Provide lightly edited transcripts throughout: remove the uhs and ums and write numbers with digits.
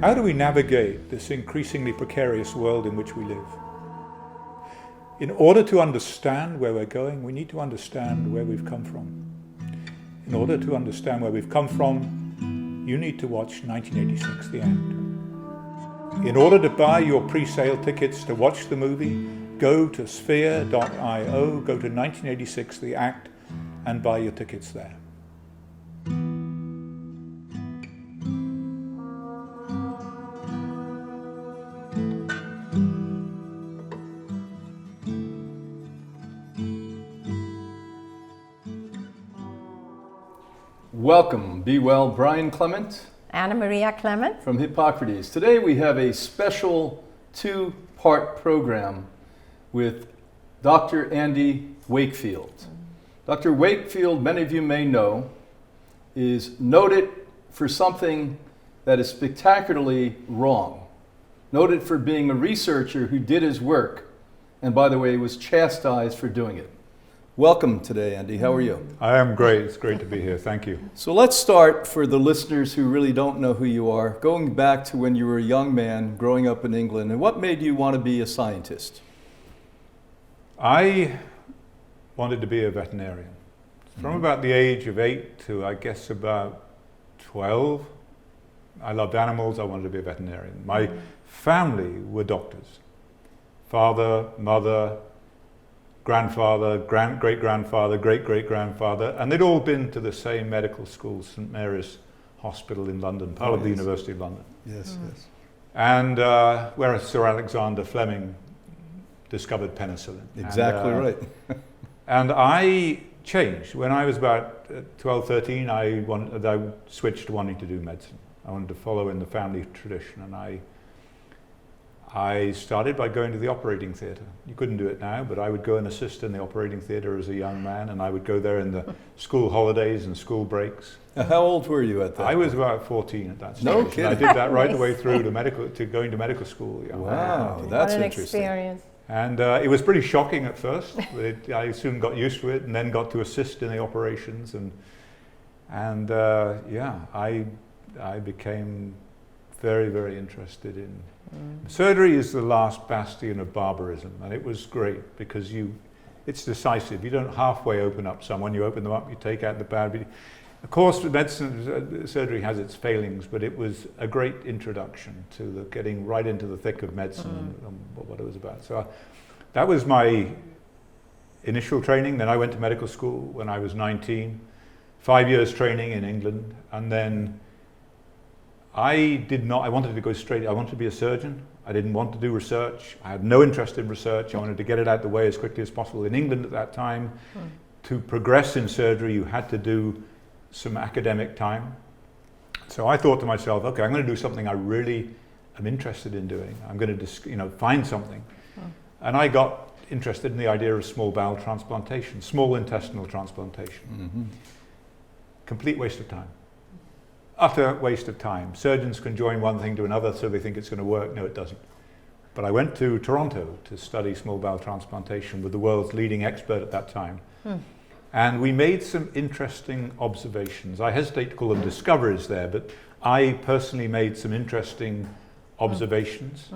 How do we navigate this increasingly precarious world in which we live? In order to understand where we're going, we need to understand where we've come from. In order to understand where we've come from, you need to watch 1986 The Act. In order to buy your pre-sale tickets to watch the movie, go to sphere.io, go to 1986 The Act, and buy your tickets there. Welcome, be well, Brian Clement. Anna Maria Clement. From Hippocrates. Today we have a special two-part program with Dr. Andy Wakefield. Dr. Wakefield, many of you may know, is noted for something that is spectacularly wrong. Noted for being a researcher who did his work, and by the way, was chastised for doing it. Welcome today, Andy. How are you? I am great. It's great to be here. Thank you. So let's start, for the listeners who really don't know who you are, going back to when you were a young man growing up in England, and what made you want to be a scientist? I wanted to be a veterinarian. From about the age of 8 to I guess about 12, I loved animals. I wanted to be a veterinarian. My family were doctors. Father, mother, grandfather, great-grandfather, great-great-grandfather, and they'd all been to the same medical school, St Mary's Hospital in London, part of the University of London. Yes, yes. And where Sir Alexander Fleming discovered penicillin. Exactly right. And I changed. When I was about 12, 13, I switched to wanting to do medicine. I wanted to follow in the family tradition, and I started by going to the operating theatre. You couldn't do it now, but I would go and assist in the operating theatre as a young man, and I would go there in the school holidays and school breaks. How old were you at that I was about 14 at that stage. No kidding. I did that right the way through to going to medical school. Yeah. Wow, that's what an interesting. Experience. And it was pretty shocking at first, but I soon got used to it, and then got to assist in the operations, and I became very, very interested in surgery. Is the last bastion of barbarism, and it was great because it's decisive. You don't halfway open up someone, you open them up, you take out the bad. Of course, medicine, surgery has its failings, but it was a great introduction to getting right into the thick of medicine and what it was about. So that was my initial training. Then I went to medical school when I was 19, 5 years training in England, and then I wanted to go straight, I wanted to be a surgeon. I didn't want to do research. I had no interest in research. I wanted to get it out the way as quickly as possible. In England at that time, to progress in surgery, you had to do some academic time. So I thought to myself, okay, I'm going to do something I really am interested in doing. I'm going to find something. And I got interested in the idea of small bowel transplantation, small intestinal transplantation. Complete waste of time. Utter waste of time. Surgeons can join one thing to another so they think it's going to work. No, it doesn't. But I went to Toronto to study small bowel transplantation with the world's leading expert at that time. And we made some interesting observations. I hesitate to call them discoveries there, but I personally made some interesting observations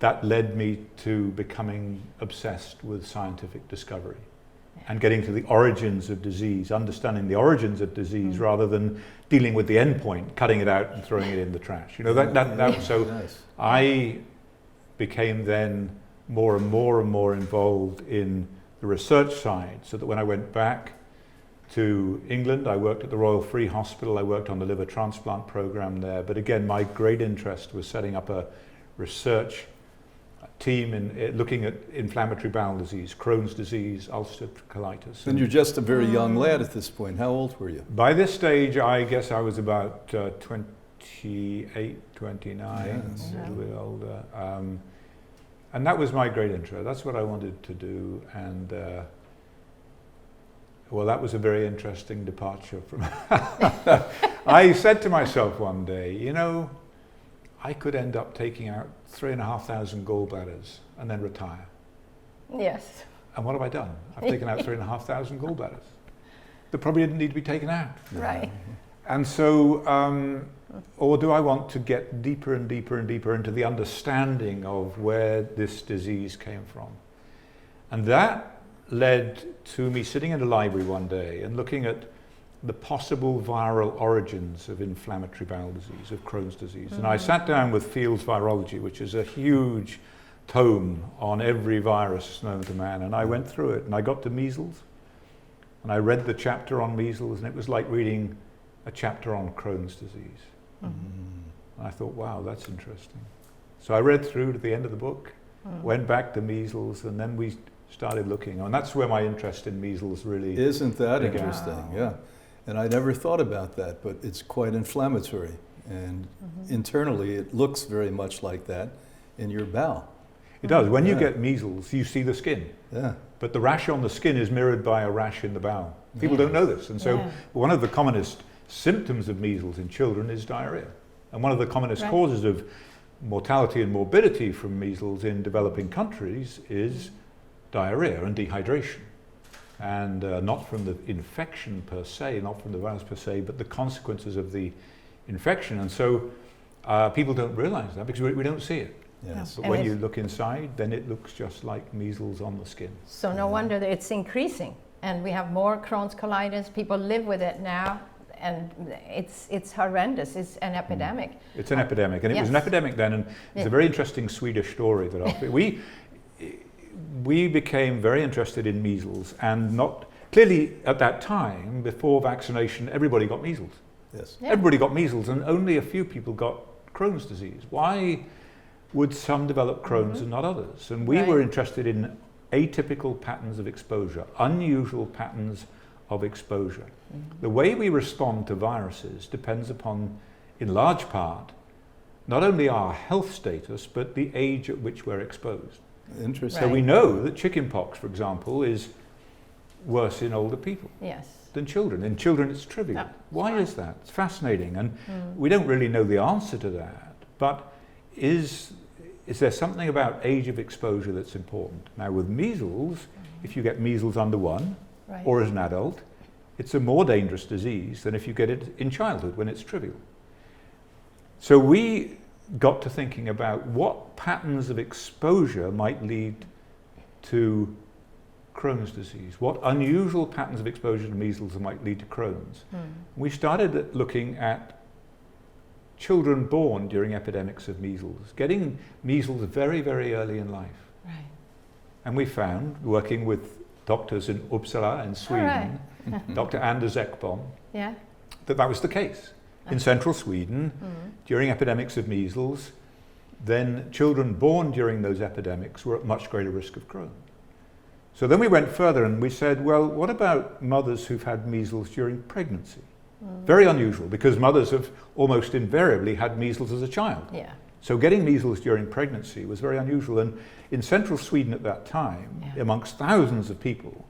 that led me to becoming obsessed with scientific discovery and getting to the origins of disease, understanding the origins of disease rather than dealing with the end point, cutting it out and throwing it in the trash. So nice. I became then more and more involved in the research side, so that when I went back to England, I worked at the Royal Free Hospital. I worked on the liver transplant program there. But again, my great interest was setting up a research team in looking at inflammatory bowel disease, Crohn's disease, ulcerative colitis. And you're just a very young lad at this point. How old were you? By this stage, I guess I was about 28, 29, Yes. a little bit older. And that was my great interest. That's what I wanted to do. And well, that was a very interesting departure from. I said to myself one day, I could end up taking out 3,500 gallbladders and then retire. Yes. And what have I done? I've taken out 3,500 gallbladders that probably didn't need to be taken out. Right. And so, or do I want to get deeper and deeper and deeper into the understanding of where this disease came from? And that led to me sitting in a library one day and looking at the possible viral origins of inflammatory bowel disease, of Crohn's disease. And I sat down with Field's Virology, which is a huge tome on every virus known to man, and I went through it, and I got to measles, and I read the chapter on measles, and it was like reading a chapter on Crohn's disease. And I thought, wow, that's interesting. So I read through to the end of the book, went back to measles, and then we started looking, and that's where my interest in measles really Isn't that began. interesting? Yeah. And I never thought about that, but it's quite inflammatory. And internally, it looks very much like that in your bowel. It does. When you Yeah. get measles, you see the skin. Yeah. But the rash on the skin is mirrored by a rash in the bowel. People don't know this. And so Yeah. one of the commonest symptoms of measles in children is diarrhea. And one of the commonest Right. causes of mortality and morbidity from measles in developing countries is diarrhea and dehydration. And not from the infection per se, not from the virus per se, but the consequences of the infection. And so people don't realize that because we don't see it. Yes. But And when it's- you look inside, then it looks just like measles on the skin. So no wonder that it's increasing, and we have more Crohn's colitis. People live with it now, and it's horrendous. It's an epidemic. It's an epidemic, and it was an Yes. epidemic then, and it's Yeah. a very interesting Swedish story that we became very interested in measles, and not clearly at that time, before vaccination, everybody got measles. Yes. Yeah. Everybody got measles, and only a few people got Crohn's disease. Why would some develop Crohn's and not others? And we Right. were interested in atypical patterns of exposure, unusual patterns of exposure. The way we respond to viruses depends upon, in large part, not only our health status, but the age at which we're exposed. Interesting. So we Right. know that chickenpox, for example, is worse in older people Yes. than children. In children, it's trivial. Yeah, Why fine. is that? It's fascinating, and we don't really know the answer to that. But is there something about age of exposure that's important? Now, with measles, if you get measles under 1 Right. or as an adult, it's a more dangerous disease than if you get it in childhood when it's trivial. So we got to thinking about what patterns of exposure might lead to Crohn's disease, what unusual patterns of exposure to measles might lead to Crohn's. We started looking at children born during epidemics of measles, getting measles very, very early in life. Right. And we found, working with doctors in Uppsala in Sweden, Dr. Anders Ekbom, Yeah. that was the case. In central Sweden, during epidemics of measles, then children born during those epidemics were at much greater risk of Crohn's. So then we went further and we said, well, what about mothers who've had measles during pregnancy? Very unusual, because mothers have almost invariably had measles as a child. Yeah. So getting measles during pregnancy was very unusual. And in central Sweden at that time, Yeah. amongst thousands of people,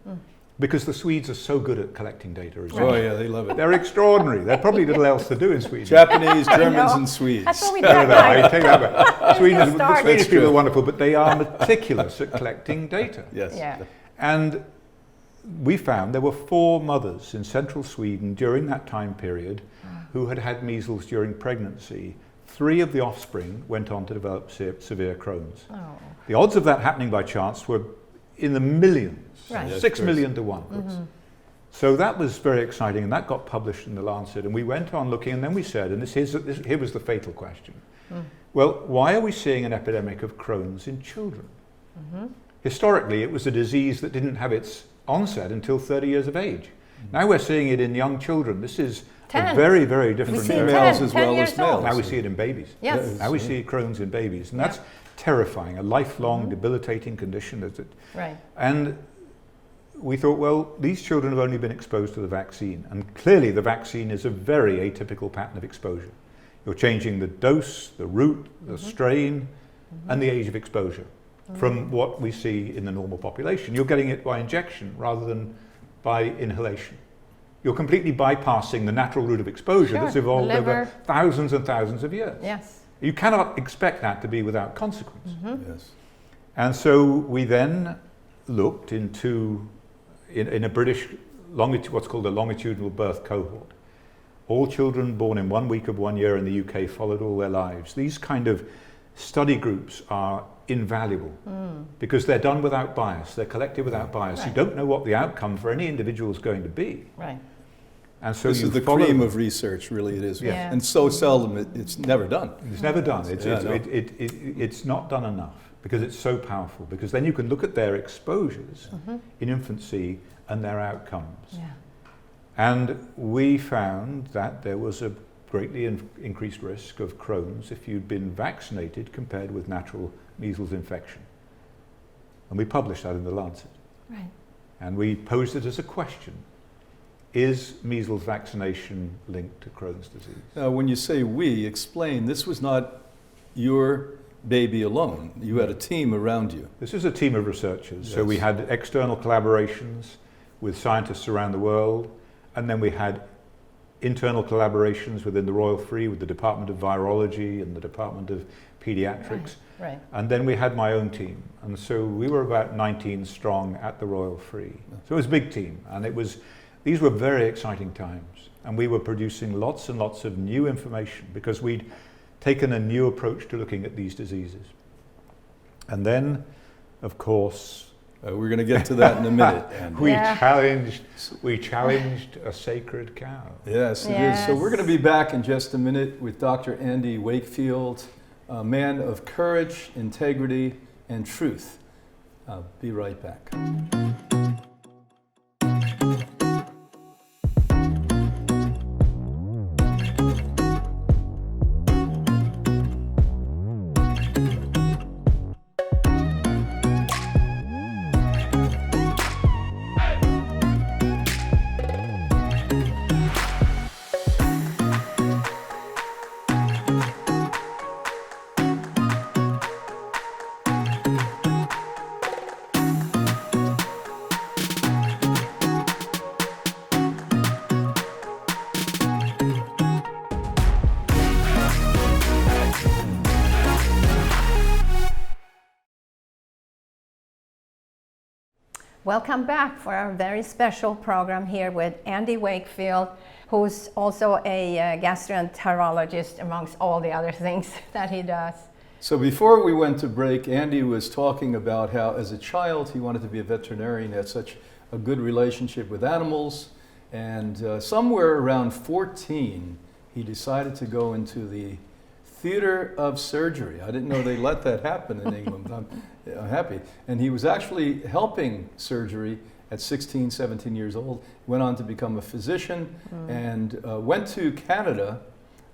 because the Swedes are so good at collecting data as Oh, well. yeah, they love it. They're extraordinary. There's probably little else to do in Sweden. Japanese, Germans, know. and Swedes. That's what we No, did. no, I take that back. Swedish The Swedish people are wonderful, but they are meticulous at collecting data. Yes. Yeah. And we found there were 4 mothers in central Sweden during that time period who had had measles during pregnancy. 3 of the offspring went on to develop severe Crohn's. Oh. The odds of that happening by chance were in the millions, Right. Yes, 6 of course. million to 1. So that was very exciting, and that got published in The Lancet. And we went on looking, and then we said, and here was the fatal question. Well, why are we seeing an epidemic of Crohn's in children? Historically, it was a disease that didn't have its onset until 30 years of age. Now we're seeing it in young children. This is a 10. very, very different see area. Females 10 as well years as males. old. Now we see it in babies. Yes. Now we see Crohn's in babies, and that's terrifying, a lifelong debilitating condition. Right. And we thought, well, these children have only been exposed to the vaccine, and clearly the vaccine is a very atypical pattern of exposure. You're changing the dose, the route, the strain, and the age of exposure from what we see in the normal population. You're getting it by injection rather than by inhalation. You're completely bypassing the natural route of exposure Sure, that's the evolved over liver. thousands and thousands of years. Yes. You cannot expect that to be without consequence. Yes. And so we then looked into, in a British, what's called a longitudinal birth cohort. All children born in 1 week of 1 year in the UK followed all their lives. These kind of study groups are invaluable because they're done without bias. They're collected without bias. Right. You don't know what the outcome for any individual is going to be. Right. And so This you is the follow cream them. of research, really it is. Yeah. And so seldom it's never done. It's never done. Yeah, It's not done enough because it's so powerful. Because then you can look at their exposures in infancy and their outcomes. Yeah. And we found that there was a greatly increased risk of Crohn's if you'd been vaccinated compared with natural measles infection. And we published that in The Lancet. Right. And we posed it as a question. Is measles vaccination linked to Crohn's disease? Now, when you say we, explain, this was not your baby alone. You had a team around you. This is a team of researchers. So Yes. we had external collaborations with scientists around the world, and then we had internal collaborations within the Royal Free with the Department of Virology and the Department of Pediatrics. Right. And then we had my own team. And so we were about 19 strong at the Royal Free. So it was a big team. And these were very exciting times. And we were producing lots and lots of new information because we'd taken a new approach to looking at these diseases. And then, of course, We're going to get to that in a minute, Andy. we challenged a sacred cow. Yes, it is. Yes. So we're going to be back in just a minute with Dr. Andy Wakefield, a man of courage, integrity, and truth. Be right back. Welcome back for our very special program here with Andy Wakefield, who's also a gastroenterologist amongst all the other things that he does. So before we went to break, Andy was talking about how as a child he wanted to be a veterinarian, had such a good relationship with animals, and somewhere around 14 he decided to go into the theater of surgery. I didn't know they let that happen in England, but I'm happy. And he was actually helping surgery at 16, 17 years old, went on to become a physician and went to Canada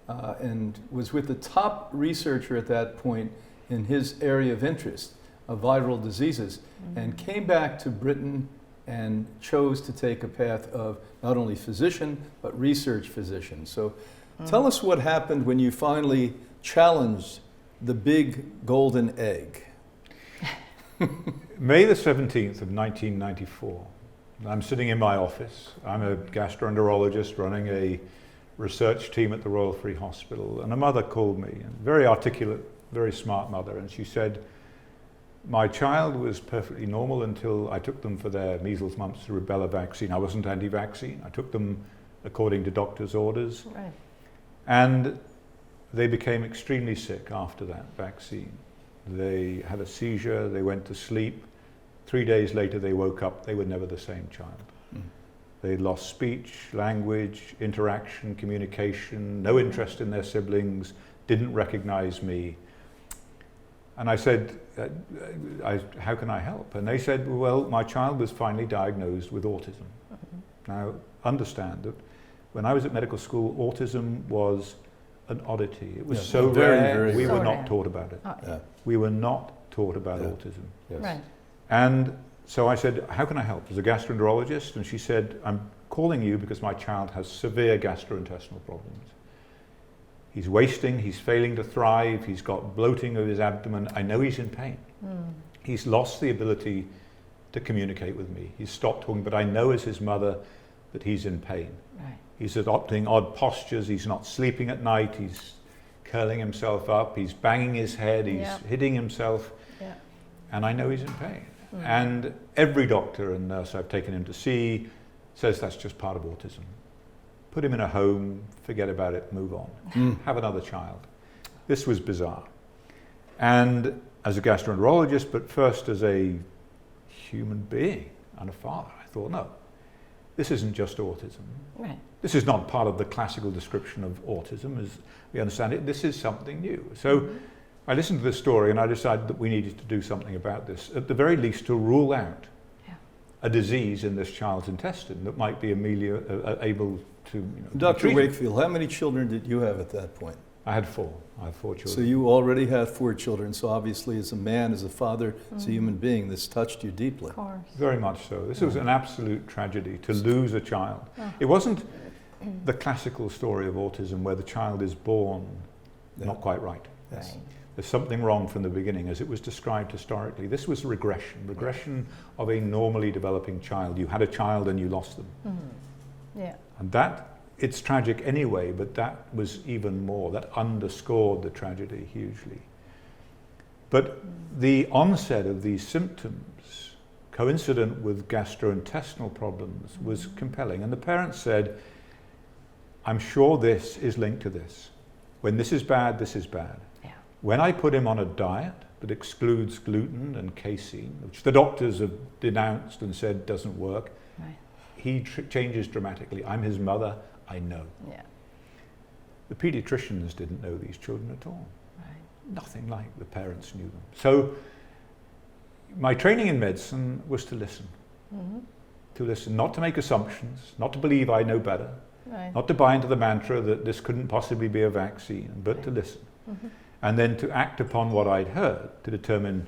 and was with the top researcher at that point in his area of interest of viral diseases, and came back to Britain and chose to take a path of not only physician, but research physician. So tell us what happened when you finally challenged the big golden egg. May the 17th of 1994, I'm sitting in my office. I'm a gastroenterologist running a research team at the Royal Free Hospital, and a mother called me, a very articulate, very smart mother, and she said, my child was perfectly normal until I took them for their measles, mumps, rubella vaccine. I wasn't anti-vaccine. I took them according to doctor's orders. Right. And they became extremely sick after that vaccine. They had a seizure, they went to sleep. 3 days later they woke up, they were never the same child. They lost speech, language, interaction, communication, no interest in their siblings, didn't recognize me. And I said, how can I help? And they said, well, my child was finally diagnosed with autism. Now, understand that when I was at medical school, autism was an oddity. It was so very, rare, very we So were rare. not taught about it. Yeah. We were not taught about Yeah. autism. Yes. Right. And so I said, how can I help? As a gastroenterologist, and she said, I'm calling you because my child has severe gastrointestinal problems. He's wasting, he's failing to thrive, he's got bloating of his abdomen. I know he's in pain. He's lost the ability to communicate with me. He's stopped talking, but I know as his mother that he's in pain. Right. He's adopting odd postures, he's not sleeping at night, he's curling himself up, he's banging his head, he's Yeah. hitting himself, Yeah. and I know he's in pain. And every doctor and nurse I've taken him to see says that's just part of autism. put him in a home, forget about it, move on, have another child. This was bizarre. And as a gastroenterologist, but first as a human being and a father, I thought, no, this isn't just autism. Right. This is not part of the classical description of autism as we understand it. This is something new. So I listened to this story and I decided that we needed to do something about this, at the very least to rule out a disease in this child's intestine that might be able to Dr. treat. Wakefield, how many children did you have at that point? I had 4 children. So you already had 4 children, so obviously as a man, as a father, as a human being, this touched you deeply. Of course. Very much so. This was an absolute tragedy to lose a child. It wasn't the classical story of autism where the child is born not quite right. Yes. Right. There's something wrong from the beginning as it was described historically. This was regression of a normally developing child. You had a child and you lost them. Yeah. And that, it's tragic anyway, but that was even more. That underscored the tragedy hugely. But the onset of these symptoms, coincident with gastrointestinal problems, was compelling. And the parents said, I'm sure this is linked to this. When this is bad, this is bad. Yeah. When I put him on a diet that excludes gluten and casein, which the doctors have denounced and said doesn't work, Right. he changes dramatically. I'm his mother, I know. Yeah. The pediatricians didn't know these children at all. Right. Nothing like the parents knew them. So my training in medicine was to listen. To listen, not to make assumptions, not to believe I know better, Right. not to buy into the mantra that this couldn't possibly be a vaccine, but to listen. And then to act upon what I'd heard to determine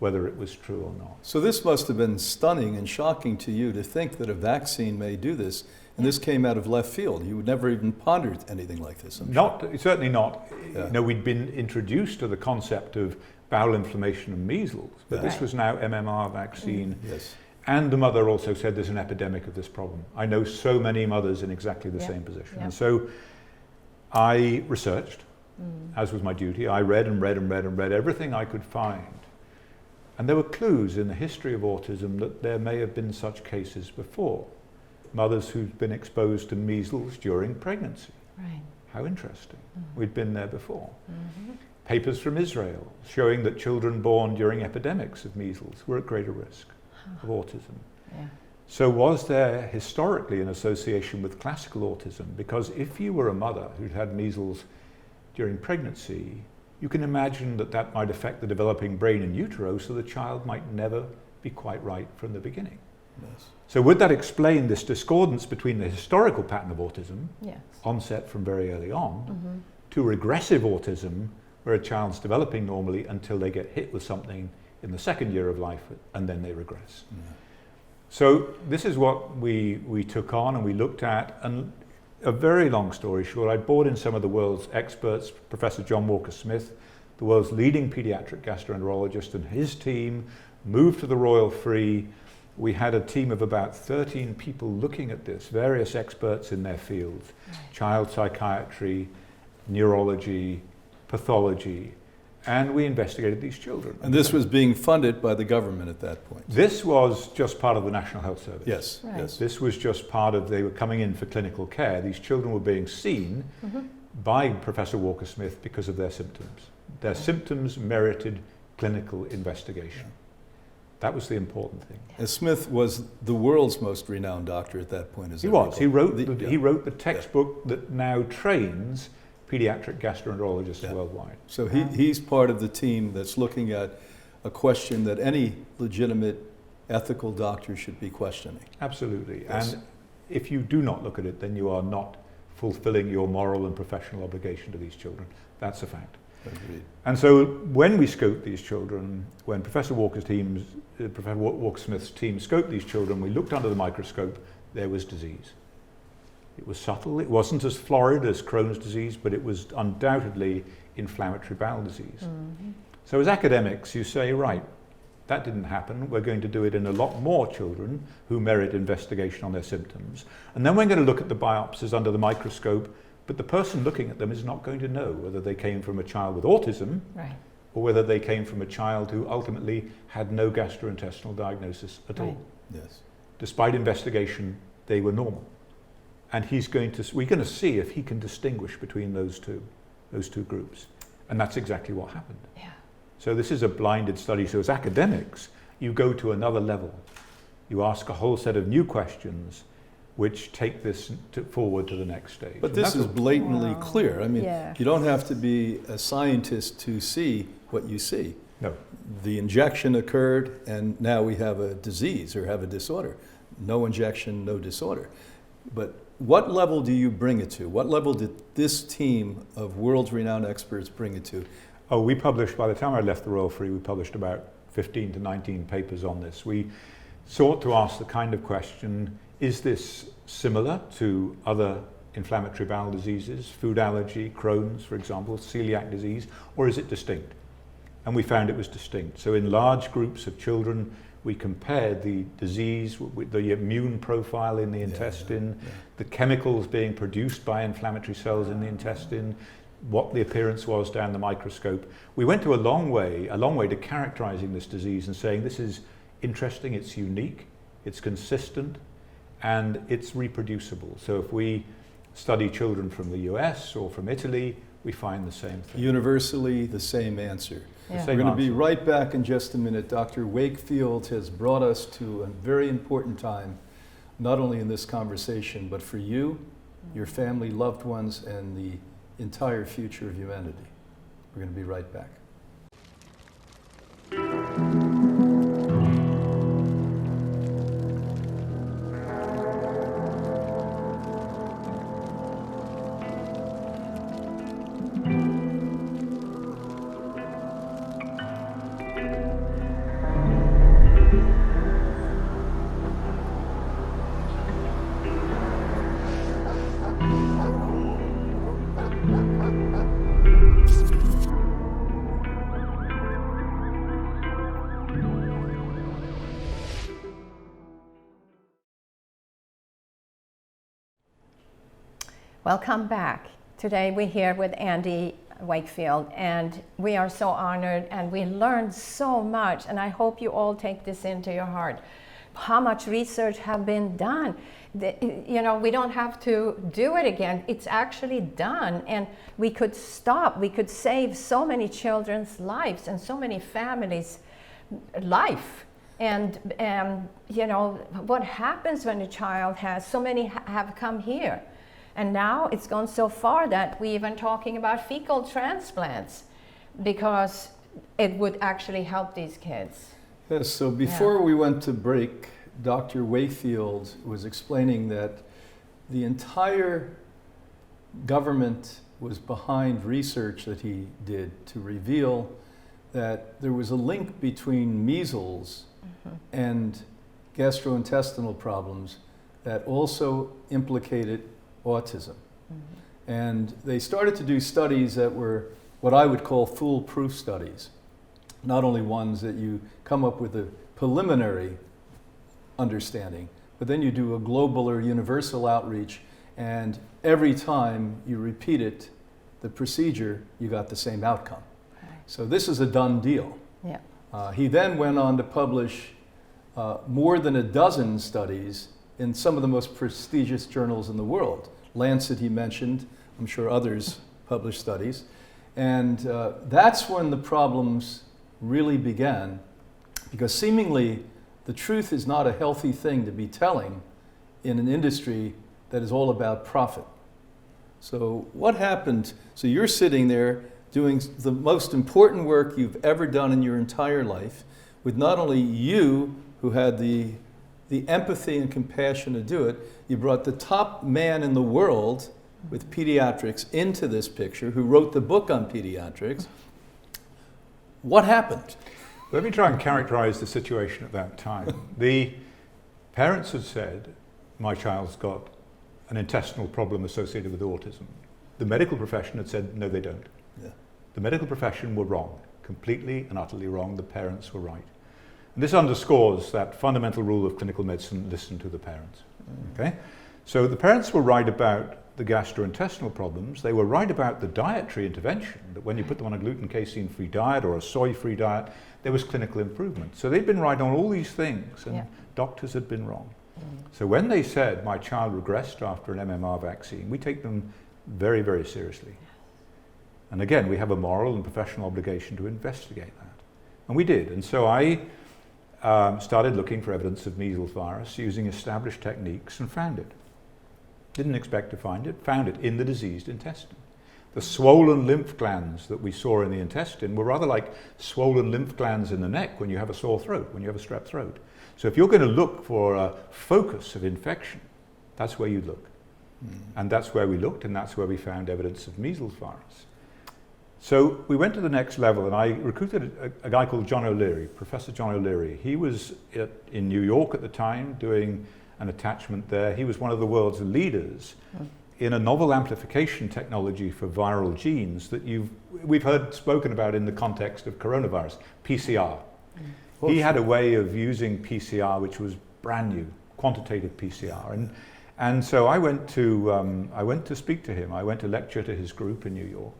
whether it was true or not. So this must have been stunning and shocking to you to think that a vaccine may do this, and this came out of left field. You would never even pondered anything like this. I'm sure. Certainly not. Yeah. You know, we'd been introduced to the concept of bowel inflammation and measles, but Yeah. this was now MMR vaccine. Yes. And the mother also said there's an epidemic of this problem. I know so many mothers in exactly the Yeah. same position. Yeah. And so I researched, as was my duty. I read and read and read and read everything I could find. And there were clues in the history of autism that there may have been such cases before. Mothers who'd been exposed to measles during pregnancy. Right. How interesting. We'd been there before. Papers from Israel showing that children born during epidemics of measles were at greater risk of autism. Yeah. So was there historically an association with classical autism? Because if you were a mother who'd had measles during pregnancy, you can imagine that that might affect the developing brain in utero, so the child might never be quite right from the beginning. Yes. So would that explain this discordance between the historical pattern of autism, Yes. onset from very early on, to regressive autism, where a child's developing normally until they get hit with something in the second year of life and then they regress. So this is what we took on and we looked at, and a very long story short, I brought in some of the world's experts, Professor John Walker-Smith, the world's leading pediatric gastroenterologist, and his team moved to the Royal Free. We had a team of about 13 people looking at this, various experts in their fields, child psychiatry, neurology, pathology, and we investigated these children. And this was being funded by the government at that point. This was just part of the National Health Service. Yes, Right. yes. This was just part of, they were coming in for clinical care. These children were being seen by Professor Walker-Smith because of their symptoms. Their symptoms merited clinical investigation. That was the important thing. And Smith was the world's most renowned doctor at that point, as He I was. He recall. wrote he wrote the textbook that now trains pediatric gastroenterologists Yeah. worldwide. So he's part of the team that's looking at a question that any legitimate ethical doctor should be questioning. Absolutely. Yes. And if you do not look at it, then you are not fulfilling your moral and professional obligation to these children. That's a fact. Agreed. And so when we scoped these children, when Professor Walker-Smith's team scoped these children, we looked under the microscope, there was disease. It was subtle, it wasn't as florid as Crohn's disease, but it was undoubtedly inflammatory bowel disease. So as academics, you say, right, that didn't happen, we're going to do it in a lot more children who merit investigation on their symptoms. And then we're going to look at the biopsies under the microscope, but the person looking at them is not going to know whether they came from a child with autism Right. or whether they came from a child who ultimately had no gastrointestinal diagnosis at all. Right. Yes. Despite investigation, they were normal. and we're going to see if he can distinguish between those two groups. And that's exactly what happened. Yeah. So this is a blinded study. So as academics, you go to another level. You ask a whole set of new questions which take this forward to the next stage. But this is blatantly clear. I mean, Yeah. you don't have to be a scientist to see what you see. No. The injection occurred, and now we have a disease or have a disorder. No injection, no disorder. But what level do you bring it to? What level did this team of world-renowned experts bring it to? Oh, we published, by the time I left the Royal Free, we published about 15 to 19 papers on this. We sought to ask the kind of question, is this similar to other inflammatory bowel diseases, food allergy, Crohn's, for example, celiac disease, or is it distinct? And we found it was distinct. So in large groups of children, we compared the disease with the immune profile in the intestine, the chemicals being produced by inflammatory cells in the intestine, what the appearance was down the microscope. We went to a long way to characterizing this disease and saying this is interesting, it's unique, it's consistent, and it's reproducible. So if we study children from the US or from Italy, we find the same thing. Universally, the same answer. Yeah. We're going to be right back in just a minute. Dr. Wakefield has brought us to a very important time, not only in this conversation, but for you, your family, loved ones, and the entire future of humanity. We're going to be right back. Welcome back. Today we're here with Andy Wakefield, and we are so honored, and we learned so much, and I hope you all take this into your heart. How much research have been done. We don't have to do it again. It's actually done, and we could stop. We could save so many children's lives and so many families' life. And what happens when a child has, so many have come here. And now it's gone so far that we're even talking about fecal transplants because it would actually help these kids. Yes, so before we went to break, Dr. Wakefield was explaining that the entire government was behind research that he did to reveal that there was a link between measles and gastrointestinal problems that also implicated autism. And they started to do studies that were what I would call foolproof studies. Not only ones that you come up with a preliminary understanding, but then you do a global or universal outreach, and every time you repeat it, the procedure, you got the same outcome. Right. So this is a done deal. Yeah. He then went on to publish more than a dozen studies in some of the most prestigious journals in the world. Lancet he mentioned, I'm sure others published studies. And that's when the problems really began, because seemingly the truth is not a healthy thing to be telling in an industry that is all about profit. So what happened? So you're sitting there doing the most important work you've ever done in your entire life, with not only you who had the empathy and compassion to do it, you brought the top man in the world with pediatrics into this picture, who wrote the book on pediatrics. What happened? Let me try and characterize the situation at that time. The parents had said, my child's got an intestinal problem associated with autism. The medical profession had said, no, they don't. Yeah. The medical profession were wrong, completely and utterly wrong. The parents were right. And this underscores that fundamental rule of clinical medicine, listen to the parents. Okay? So the parents were right about the gastrointestinal problems. They were right about the dietary intervention, that when you put them on a gluten casein-free diet or a soy-free diet, there was clinical improvement. So they'd been right on all these things, and doctors had been wrong. So when they said my child regressed after an MMR vaccine, we take them very, very seriously. And again, we have a moral and professional obligation to investigate that. And we did. And so I started looking for evidence of measles virus using established techniques and found it. Didn't expect to find it, found it in the diseased intestine. The swollen lymph glands that we saw in the intestine were rather like swollen lymph glands in the neck when you have a sore throat, when you have a strep throat. So if you're going to look for a focus of infection, that's where you'd look. And that's where we looked, and that's where we found evidence of measles virus. So we went to the next level, and I recruited a guy called John O'Leary, Professor John O'Leary. He was in New York at the time doing an attachment there. He was one of the world's leaders in a novel amplification technology for viral genes that we've heard spoken about in the context of coronavirus, PCR. He had a way of using PCR which was brand new, quantitative PCR. And so I went to speak to him. I went to lecture to his group in New York.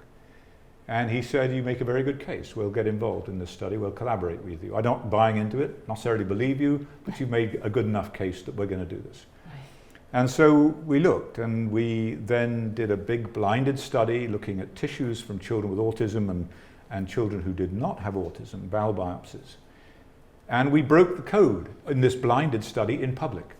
And he said, you make a very good case. We'll get involved in this study. We'll collaborate with you. I'm not buying into it, not necessarily believe you, but you've made a good enough case that we're going to do this. Right. And so we looked, and we then did a big blinded study looking at tissues from children with autism and children who did not have autism, bowel biopsies. And we broke the code in this blinded study in public.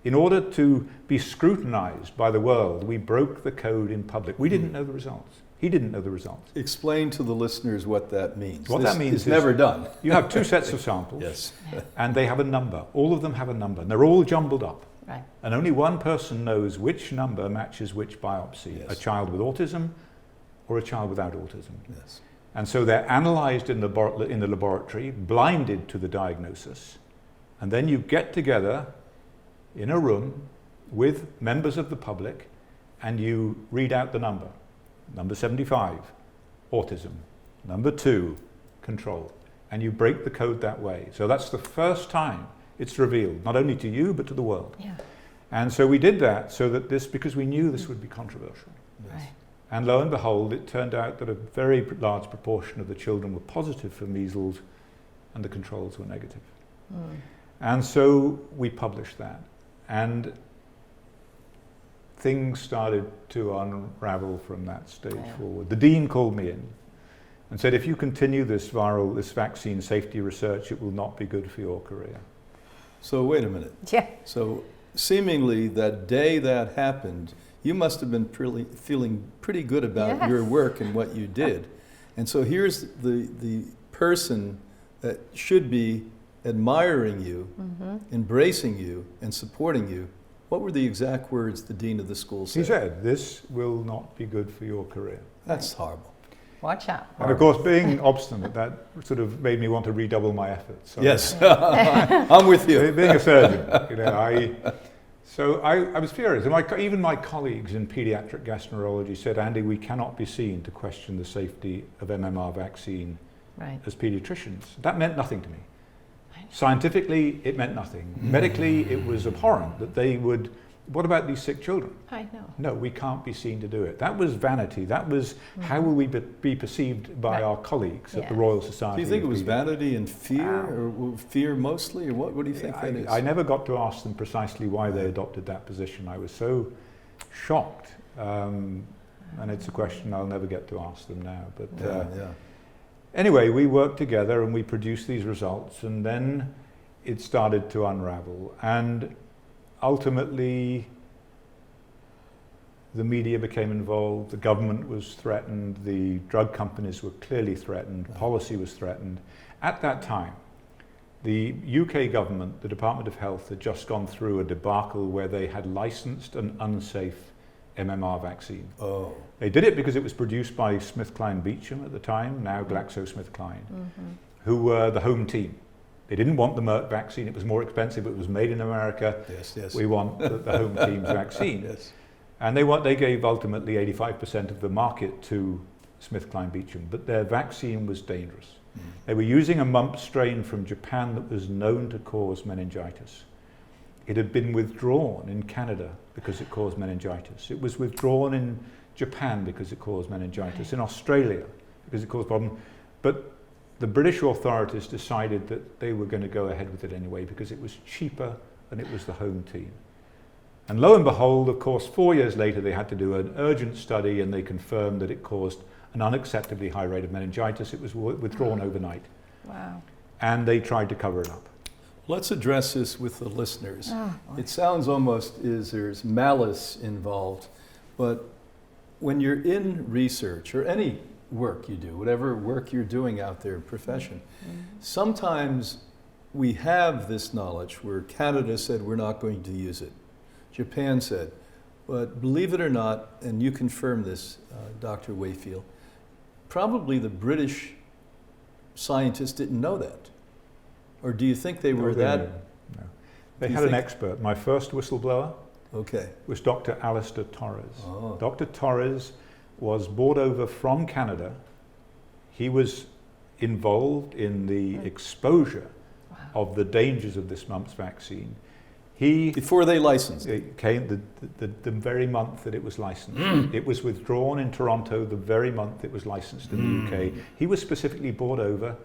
In order to be scrutinized by the world, we broke the code in public. We didn't know the results. He didn't know the results. Explain to the listeners what that means. What that means is never done. You have two sets of samples, yes, and they have a number. All of them have a number, and they're all jumbled up. Right. And only one person knows which number matches which biopsy, yes. A child with autism or a child without autism. Yes. And so they're analyzed in the laboratory, blinded to the diagnosis, and then you get together in a room with members of the public, and you read out the number. Number 75, autism. Number 2, control. And you break the code that way. So that's the first time it's revealed, not only to you, but to the world. Yeah. And so we did that so that because we knew this would be controversial. Yes. Right. And lo and behold, it turned out that a very large proportion of the children were positive for measles and the controls were negative. And so we published that. And things started to unravel from that stage forward. The dean called me in and said, if you continue this vaccine safety research, it will not be good for your career. So wait a minute. Yeah. So seemingly that day that happened, you must have been feeling pretty good about your work and what you did. And so here's the person that should be admiring you, embracing you, and supporting you. What were the exact words the dean of the school said? He said, this will not be good for your career. That's horrible. Watch out. And of course, being obstinate, that sort of made me want to redouble my efforts. So Yes, I'm with you. Being a surgeon, I was furious. And even my colleagues in pediatric gastroenterology said, Andy, we cannot be seen to question the safety of MMR vaccine as pediatricians. That meant nothing to me. Scientifically, it meant nothing. Medically, it was abhorrent that they would, what about these sick children? I know. No, we can't be seen to do it. That was vanity. That was how will we be perceived by our colleagues at the Royal Society. Do you think it was vanity and fear, or fear mostly, or what do you think that is? I never got to ask them precisely why they adopted that position. I was so shocked. And it's a question I'll never get to ask them now. But anyway, we worked together and we produced these results, and then it started to unravel. And ultimately, the media became involved, the government was threatened, the drug companies were clearly threatened, policy was threatened. At that time, the UK government, the Department of Health, had just gone through a debacle where they had licensed an unsafe MMR vaccine. Oh. They did it because it was produced by SmithKline Beecham at the time, now GlaxoSmithKline, who were the home team. They didn't want the Merck vaccine, it was more expensive, it was made in America. Yes, yes. We want the home team's vaccine. Yes. And they gave ultimately 85% of the market to SmithKline Beecham, but their vaccine was dangerous. They were using a mump strain from Japan that was known to cause meningitis. It had been withdrawn in Canada because it caused meningitis. It was withdrawn in Japan because it caused meningitis, in Australia because it caused problem. But the British authorities decided that they were going to go ahead with it anyway because it was cheaper and it was the home team. And lo and behold, of course, 4 years later, they had to do an urgent study, and they confirmed that it caused an unacceptably high rate of meningitis. It was withdrawn overnight. Wow. And they tried to cover it up. Let's address this with the listeners. Oh, It sounds almost as there's malice involved, but when you're in research or any work you do, whatever work you're doing out there in profession, sometimes we have this knowledge where Canada said we're not going to use it. Japan said, but believe it or not, and you confirm this, Dr. Wakefield, probably the British scientists didn't know that. Or do you think they were No, they that? knew. No. They Do you had an think- expert. My first whistleblower Okay. was Dr. Alistair Torres. Oh. Dr. Torres was brought over from Canada. He was involved in the exposure of the dangers of this mumps vaccine. He Before they licensed it. it came the very month that it was licensed. It was withdrawn in Toronto the very month it was licensed in the UK. He was specifically brought over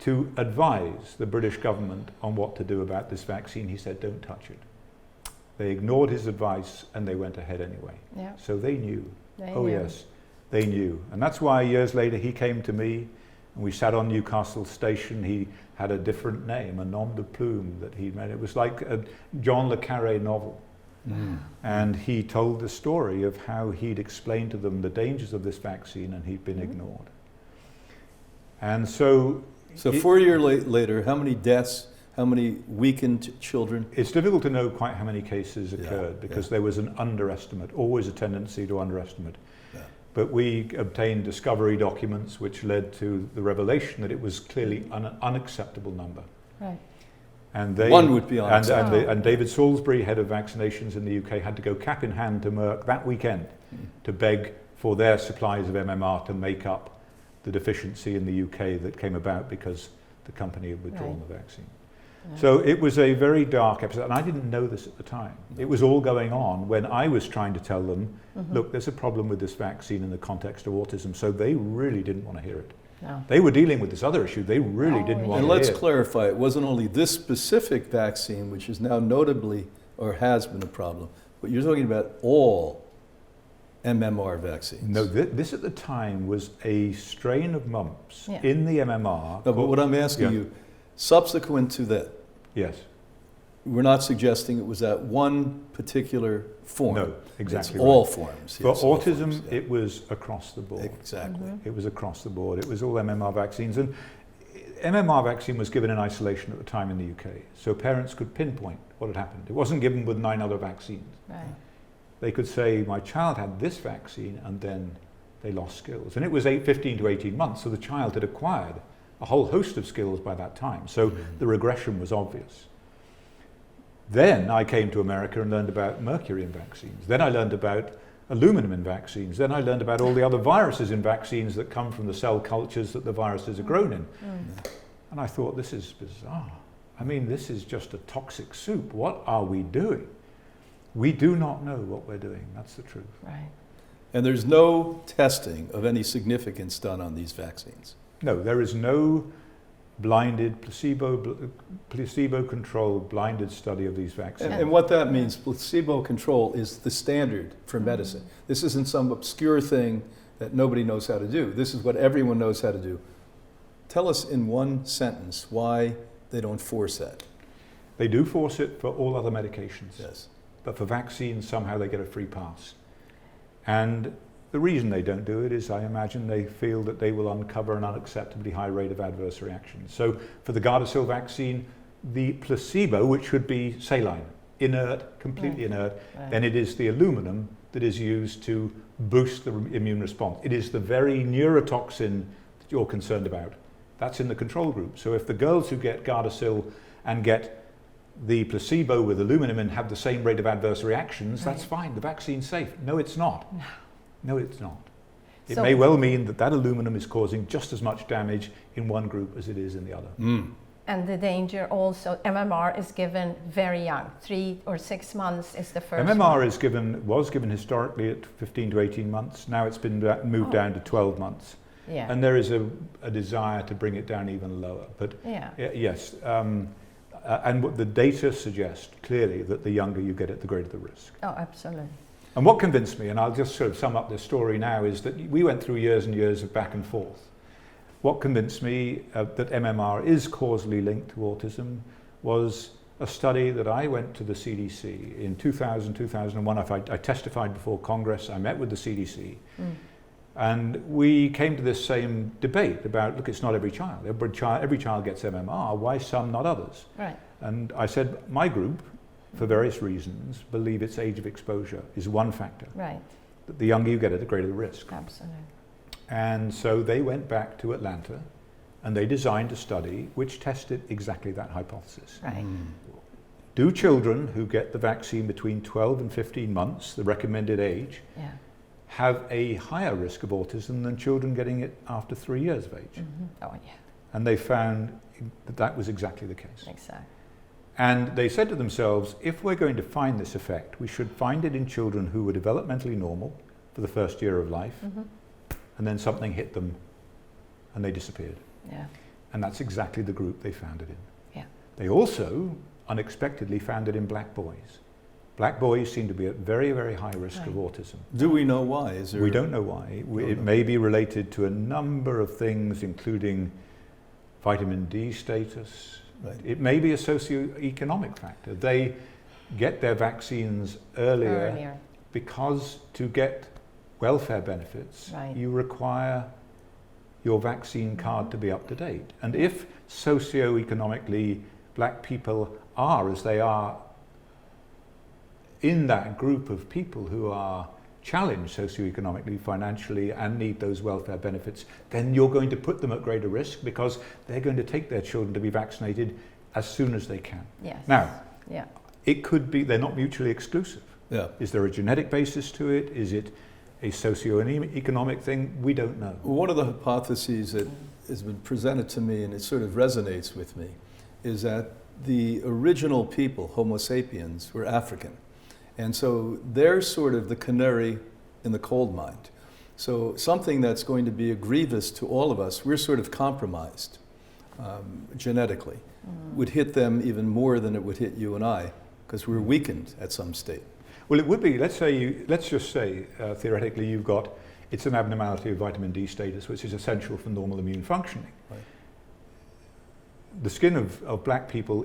to advise the British government on what to do about this vaccine. He said, don't touch it. They ignored his advice and they went ahead anyway. Yeah. So they knew. They Oh knew. yes, they knew. And that's why years later he came to me and we sat on Newcastle Station. He had a different name, a nom de plume that he made. It was like a John le Carré novel. And he told the story of how he'd explained to them the dangers of this vaccine and he'd been ignored. And so So 4 years later, how many deaths, how many weakened children? it's difficult to know quite how many cases Yeah, occurred because yeah. there was an underestimate, always a tendency to underestimate. Yeah. But we obtained discovery documents which led to the revelation that it was clearly an unacceptable number. Right. And they, One would be unacceptable. and David Salisbury, head of vaccinations in the UK, had to go cap in hand to Merck that weekend to beg for their supplies of MMR to make up the deficiency in the UK that came about because the company had withdrawn Right. the vaccine. Yeah. So it was a very dark episode, and I didn't know this at the time. It was all going on when I was trying to tell them, look, there's a problem with this vaccine in the context of autism, so they really didn't want to hear it. No. They were dealing with this other issue, they really Oh, didn't yeah. want And to let's hear it. clarify, it wasn't only this specific vaccine, which is now notably or has been a problem, but you're talking about all MMR vaccines. No, this at the time was a strain of mumps Yeah. in the MMR. No, but what I'm asking Yeah. you, subsequent to that, Yes. we're not suggesting it was that one particular form. No, exactly It's all right. forms. For yes, all autism, forms, yeah. it was across the board. Exactly. It was across the board. It was all MMR vaccines. And MMR vaccine was given in isolation at the time in the UK, so parents could pinpoint what had happened. It wasn't given with 9 other vaccines. Right. They could say, my child had this vaccine, and then they lost skills. And it was 15 to 18 months, so the child had acquired a whole host of skills by that time. So the regression was obvious. Then I came to America and learned about mercury in vaccines. Then I learned about aluminum in vaccines. Then I learned about all the other viruses in vaccines that come from the cell cultures that the viruses are grown in. And I thought, this is bizarre. I mean, this is just a toxic soup. What are we doing? We do not know what we're doing. That's the truth. Right. And there's no testing of any significance done on these vaccines. No, there is no blinded, placebo-controlled blinded study of these vaccines. And what that means, placebo control is the standard for medicine. This isn't some obscure thing that nobody knows how to do. This is what everyone knows how to do. Tell us in one sentence why they don't force that. They do force it for all other medications. Yes. But for vaccines, somehow they get a free pass. And the reason they don't do it is, I imagine, they feel that they will uncover an unacceptably high rate of adverse reactions. So for the Gardasil vaccine, the placebo, which should be saline, inert, completely inert, then it is the aluminum that is used to boost the immune response. It is the very neurotoxin that you're concerned about. That's in the control group. So if the girls who get Gardasil and get the placebo with aluminum and have the same rate of adverse reactions, that's fine, the vaccine's safe. No, it's not. No, it's not. It So- may well mean that that aluminum is causing just as much damage in one group as it is in the other. And the danger also, MMR is given very young, 3 or 6 months is the first MMR one. is was given historically at 15 to 18 months. Now it's been moved down to 12 months. Yeah. And there is a desire to bring it down even lower. But Yeah. yes, And what the data suggest clearly that the younger you get it, the greater the risk. Oh, absolutely. And what convinced me, and I'll just sort of sum up this story now, is that we went through years and years of back and forth. What convinced me that MMR is causally linked to autism was a study that I went to the CDC in 2000, 2001. I testified before Congress, I met with the CDC, and we came to this same debate about, look, it's not every child. Every child gets MMR, why some, not others? Right. And I said, my group, for various reasons, believe its age of exposure is one factor. Right. That the younger you get it, the greater the risk. Absolutely. And so they went back to Atlanta and they designed a study which tested exactly that hypothesis. Right. Do children who get the vaccine between 12 and 15 months, the recommended age, Yeah. have a higher risk of autism than children getting it after 3 years of age? Oh, yeah. And they found that that was exactly the case. Exactly. And they said to themselves, if we're going to find this effect, we should find it in children who were developmentally normal for the first year of life, and then something hit them and they disappeared. Yeah. And that's exactly the group they found it in. Yeah. They also unexpectedly found it in black boys. Black boys seem to be at very, very high risk of autism. Do we know why? Is there? We don't know why. It may be related to a number of things, including vitamin D status. Right. It may be a socioeconomic factor. They get their vaccines earlier. Because to get welfare benefits, Right. you require your vaccine card to be up to date. And if socioeconomically black people are, as they are, in that group of people who are challenged socioeconomically, financially, and need those welfare benefits, then you're going to put them at greater risk because they're going to take their children to be vaccinated as soon as they can. Yes. Now, Yeah. it could be, they're not mutually exclusive. Yeah. Is there a genetic basis to it? Is it a socio-economic thing? We don't know. One of the hypotheses that has been presented to me, and it sort of resonates with me, is that the original people, Homo sapiens, were African. And so they're sort of the canary in the coal mine. So something that's going to be a grievous to all of us, we're sort of compromised genetically, would hit them even more than it would hit you and I, because we're weakened at some state. Well, it would be, let's just say, theoretically, it's an abnormality of vitamin D status, which is essential for normal immune functioning. Right. The skin of black people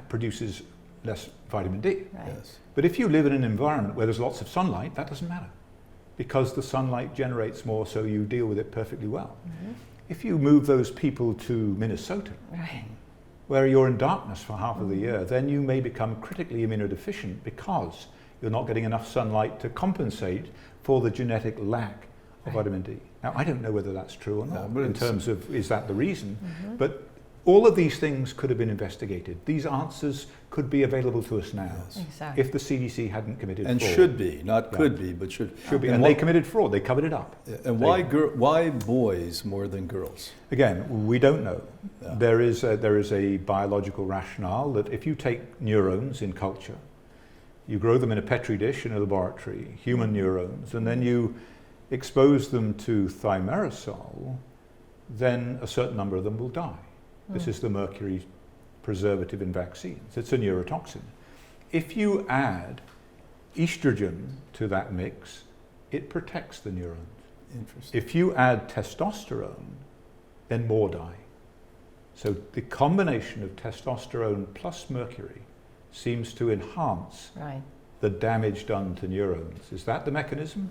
produces less vitamin D. Right. Yes. But if you live in an environment where there's lots of sunlight, that doesn't matter, because the sunlight generates more, so you deal with it perfectly well. If you move those people to Minnesota, Right. where you're in darkness for half of the year, then you may become critically immunodeficient because you're not getting enough sunlight to compensate for the genetic lack of vitamin D. Now, I don't know whether that's true or not, but in it's- terms of, is that the reason? But all of these things could have been investigated. These answers could be available to us now Exactly. if the CDC hadn't committed And fraud. should be, not could be, but should. Should be. And And what- they committed fraud. They covered it up. And why boys more than girls? Again, we don't know. Yeah. There is a biological rationale that if you take neurons in culture, you grow them in a petri dish in a laboratory, human neurons, and then you expose them to thimerosal, then a certain number of them will die. This is the mercury preservative in vaccines. It's a neurotoxin. If you add estrogen to that mix, it protects the neurons. Interesting. If you add testosterone, then more die. So the combination of testosterone plus mercury seems to enhance Right. the damage done to neurons. Is that the mechanism?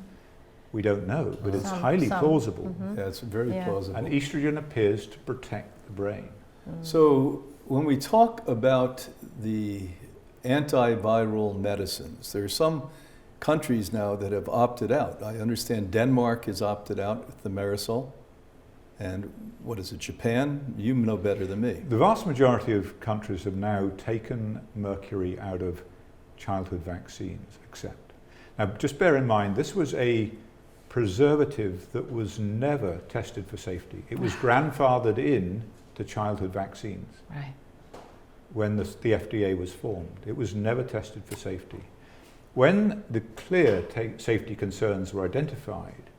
We don't know, but it's Some- highly some. plausible. Yeah, it's very Yeah. plausible. And estrogen appears to protect the brain. So when we talk about the antiviral medicines, there are some countries now that have opted out. I understand Denmark has opted out with the Marisol. And what is it, Japan? You know better than me. The vast majority of countries have now taken mercury out of childhood vaccines, except. Now, just bear in mind, this was a preservative that was never tested for safety. It was grandfathered in to childhood vaccines Right. when the FDA was formed. It was never tested for safety. When the clear safety concerns were identified,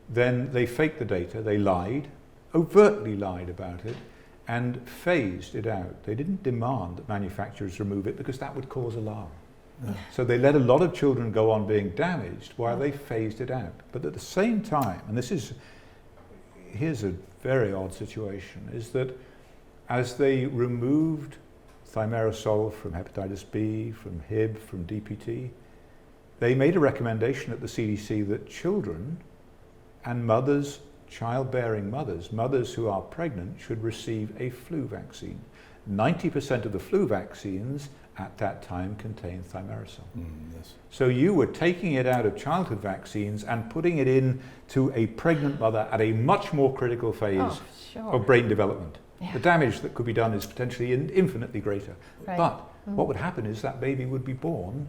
then they faked the data, they lied, overtly lied about it, and phased it out. They didn't demand that manufacturers remove it because that would cause alarm. Yeah. So they let a lot of children go on being damaged while they phased it out. But at the same time, and here's a very odd situation, is that as they removed thimerosal from hepatitis B, from Hib, from DPT, they made a recommendation at the CDC that children and mothers, childbearing mothers who are pregnant, should receive a flu vaccine. 90% of the flu vaccines at that time contained thimerosal. Yes. So you were taking it out of childhood vaccines and putting it in to a pregnant mother at a much more critical phase of brain development. Yeah. The damage that could be done is potentially infinitely greater. Right. But what would happen is that baby would be born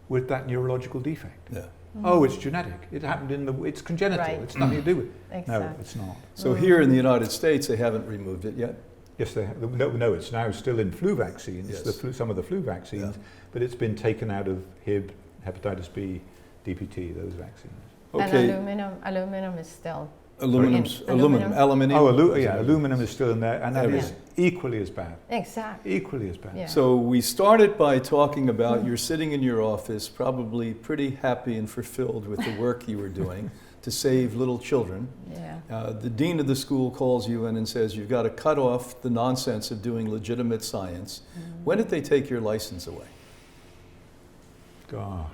with that neurological defect. Yeah. Oh, it's genetic. It happened it's congenital. Right. It's nothing to do with it. Exactly. No, it's not. So here in the United States, they haven't removed it yet? Yes, they have. No, it's now still in flu vaccines, Yes. some of the flu vaccines, but it's been taken out of Hib, hepatitis B, DPT, those vaccines. Okay. And aluminum is still. Aluminum. Oh, aluminum is still in there, and that Yeah. is equally as bad. Exactly. Equally as bad. Yeah. So we started by talking about you're sitting in your office, probably pretty happy and fulfilled with the work you were doing to save little children. Yeah. The dean of the school calls you in and says you've got to cut off the nonsense of doing legitimate science. When did they take your license away? Gosh,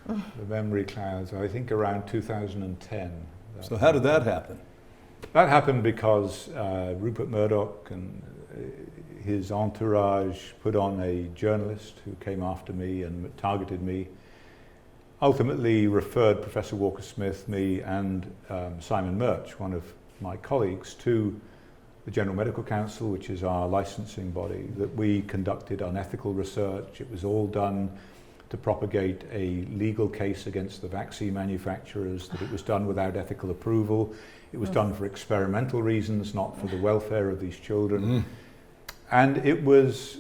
the memory clouds. I think around 2010. So how did that happen? That happened because Rupert Murdoch and his entourage put on a journalist who came after me and targeted me, ultimately referred Professor Walker-Smith, me and Simon Murch, one of my colleagues, to the General Medical Council, which is our licensing body, that we conducted unethical research. It was all done to propagate a legal case against the vaccine manufacturers, that it was done without ethical approval. It was done for experimental reasons, not for the welfare of these children. And it was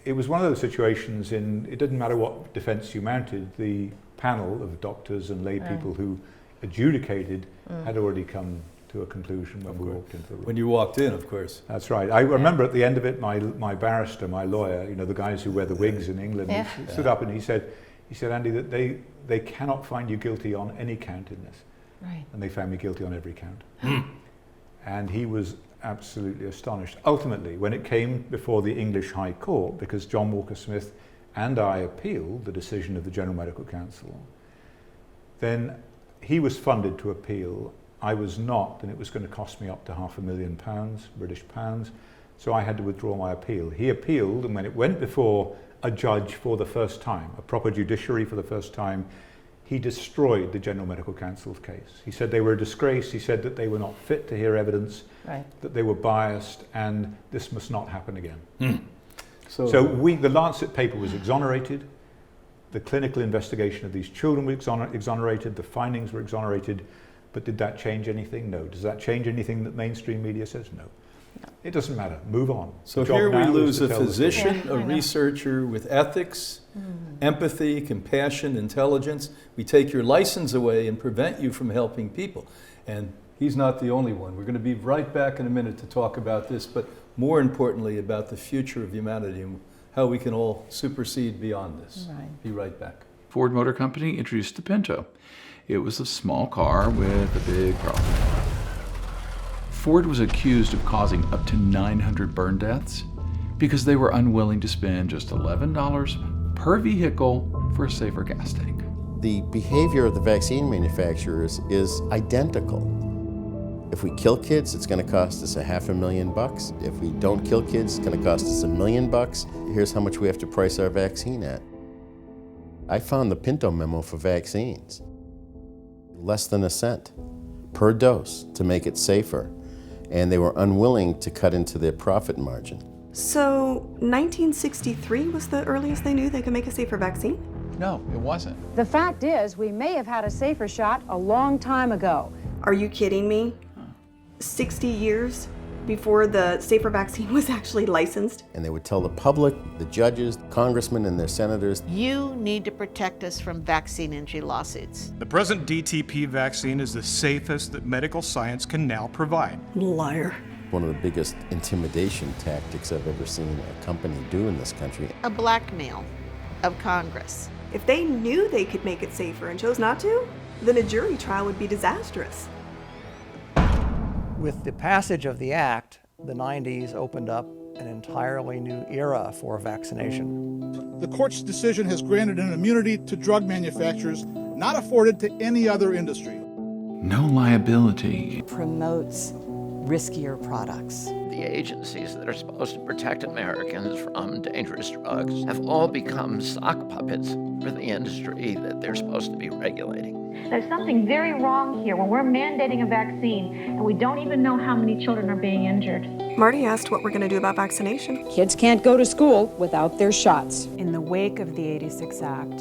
one of those situations it didn't matter what defense you mounted, the panel of doctors and lay people who adjudicated had already come to a conclusion when we walked into the room. When you walked in, of course. That's right. I remember at the end of it, my barrister, my lawyer, the guys who wear the wigs in England, he stood up and he said, Andy, that they cannot find you guilty on any count in this. Right. And they found me guilty on every count. And he was absolutely astonished. Ultimately, when it came before the English High Court, because John Walker-Smith and I appealed the decision of the General Medical Council, then he was funded to appeal. I was not, and it was going to cost me up to £500,000 British pounds, so I had to withdraw my appeal. He appealed, and when it went before a judge for the first time, a proper judiciary for the first time, he destroyed the General Medical Council's case. He said they were a disgrace, he said that they were not fit to hear evidence, that they were biased, and this must not happen again. So the Lancet paper was exonerated, the clinical investigation of these children was exonerated, the findings were exonerated, but did that change anything? No. Does that change anything that mainstream media says? No. It doesn't matter. Move on. So here we lose a physician, a researcher with ethics, empathy, compassion, intelligence. We take your license away and prevent you from helping people. And he's not the only one. We're going to be right back in a minute to talk about this, but more importantly about the future of humanity and how we can all supersede beyond this. Be right back. Ford Motor Company introduced the Pinto. It was a small car with a big problem. Ford was accused of causing up to 900 burn deaths because they were unwilling to spend just $11 per vehicle for a safer gas tank. The behavior of the vaccine manufacturers is identical. If we kill kids, it's going to cost us $500,000. If we don't kill kids, it's going to cost us $1 million. Here's how much we have to price our vaccine at. I found the Pinto memo for vaccines. Less than a cent per dose to make it safer. And they were unwilling to cut into their profit margin. So 1963 was the earliest they knew they could make a safer vaccine? No, it wasn't. The fact is, we may have had a safer shot a long time ago. Are you kidding me? 60 years before the safer vaccine was actually licensed? And they would tell the public, the judges, congressmen, and their senators, you need to protect us from vaccine injury lawsuits. The present DTP vaccine is the safest that medical science can now provide. Liar. one of the biggest intimidation tactics I've ever seen a company do in this country. A blackmail of Congress. If they knew they could make it safer and chose not to, then a jury trial would be disastrous. With the passage of the Act, the 90s opened up an entirely new era for vaccination. The court's decision has granted an immunity to drug manufacturers not afforded to any other industry. No liability. Promotes riskier products. The agencies that are supposed to protect Americans from dangerous drugs have all become sock puppets for the industry that they're supposed to be regulating. There's something very wrong here when we're mandating a vaccine and we don't even know how many children are being injured. Marty asked what we're going to do about vaccination. Kids can't go to school without their shots. In the wake of the '86 Act,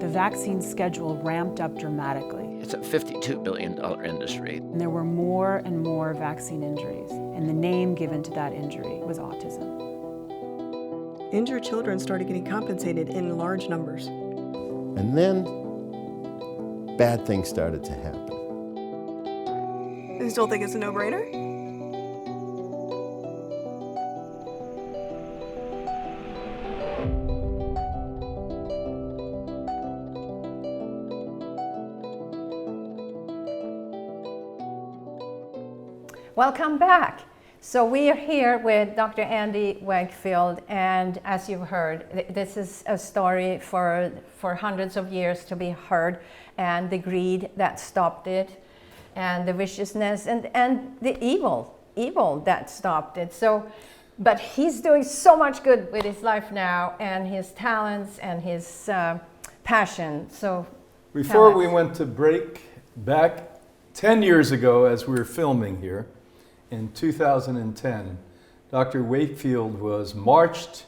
the vaccine schedule ramped up dramatically. It's a $52 billion industry. And there were more and more vaccine injuries, and the name given to that injury was autism. Injured children started getting compensated in large numbers. And then bad things started to happen. You still think it's a no-brainer? Welcome back. So we are here with Dr. Andy Wakefield, and as you've heard, this is a story for hundreds of years to be heard, and the greed that stopped it, and the viciousness, and the evil that stopped it. So, but he's doing so much good with his life now, and his talents, and his passion. So before we went to break, back 10 years ago as we were filming here, in 2010, Dr. Wakefield was marched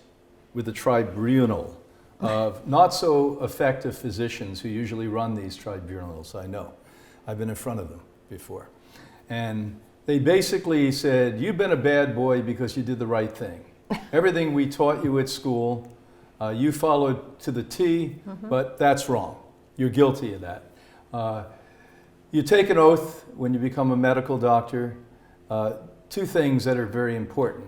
with a tribunal of not so effective physicians who usually run these tribunals, I know. I've been in front of them before. And they basically said, you've been a bad boy because you did the right thing. Everything we taught you at school, you followed to the T, but that's wrong. You're guilty of that. You take an oath when you become a medical doctor. Two things that are very important.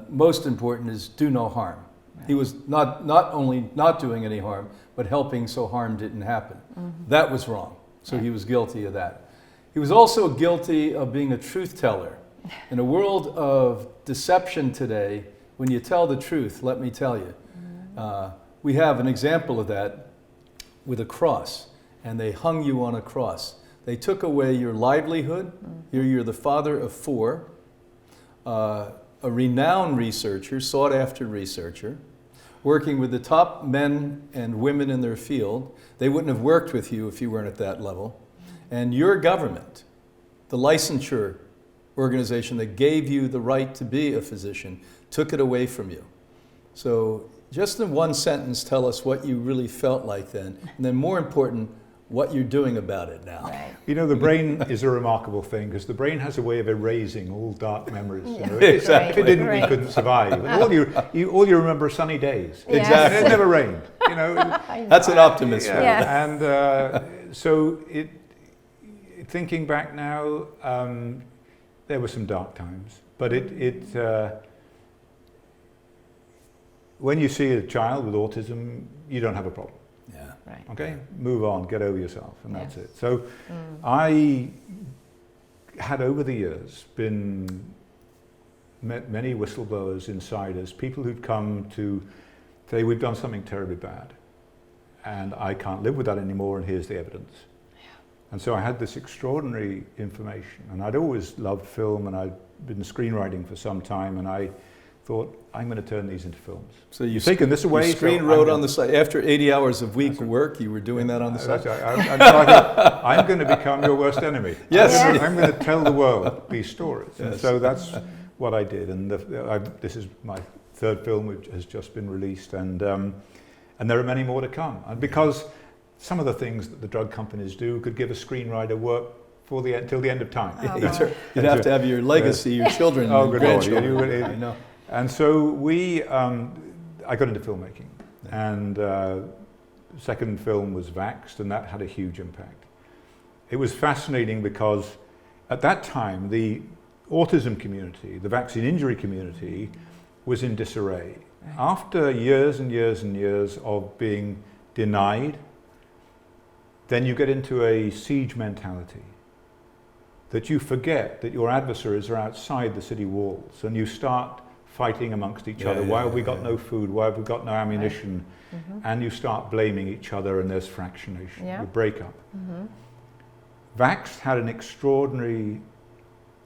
Most important is do no harm. Right. He was not only not doing any harm, but helping so harm didn't happen. That was wrong. So he was guilty of that. He was also guilty of being a truth teller. In a world of deception today, when you tell the truth, let me tell you, we have an example of that with a cross, and they hung you on a cross. They took away your livelihood. Here you're the father of 4, a renowned researcher, sought after researcher, working with the top men and women in their field. They wouldn't have worked with you if you weren't at that level. And your government, the licensure organization that gave you the right to be a physician, took it away from you. So just in one sentence, tell us what you really felt like then. And then more important, what you're doing about it now. Right. You know, the brain is a remarkable thing because the brain has a way of erasing all dark memories. Yeah. You know, Exactly. If it didn't, we couldn't survive. And all you remember are sunny days. Yes. Exactly. And it never rained. You know. That's an optimist. Yeah. Yes. And so thinking back now, there were some dark times, but when you see a child with autism, you don't have a problem. Yeah. Right. Okay, move on, get over yourself, and that's Yes. it. So I had over the years met many whistleblowers, insiders, people who'd come to say, we've done something terribly bad, and I can't live with that anymore, and here's the evidence. Yeah. And so I had this extraordinary information, and I'd always loved film, and I'd been screenwriting for some time, and I thought, I'm going to turn these into films. So you've taken this away. You screen wrote on the side. After 80 hours of week work, you were doing that on the side? I'm going to become your worst enemy. Yes. I'm going to tell the world these stories. Yes. And so that's what I did. And this is my 3rd film, which has just been released. And there are many more to come. And because some of the things that the drug companies do could give a screenwriter work for till the end of time. You'd have to have your legacy, your children, oh, your good grandchildren. Lord. I know. And so I got into filmmaking, and second film was Vaxxed, and that had a huge impact. It was fascinating because at that time the autism community, the vaccine injury community, was in disarray. After years and years and years of being denied, then you get into a siege mentality, that you forget that your adversaries are outside the city walls, and you start fighting amongst each other. Why have we got no food? Why have we got no ammunition? And you start blaming each other, and there's fractionation, you break up. Vax had an extraordinary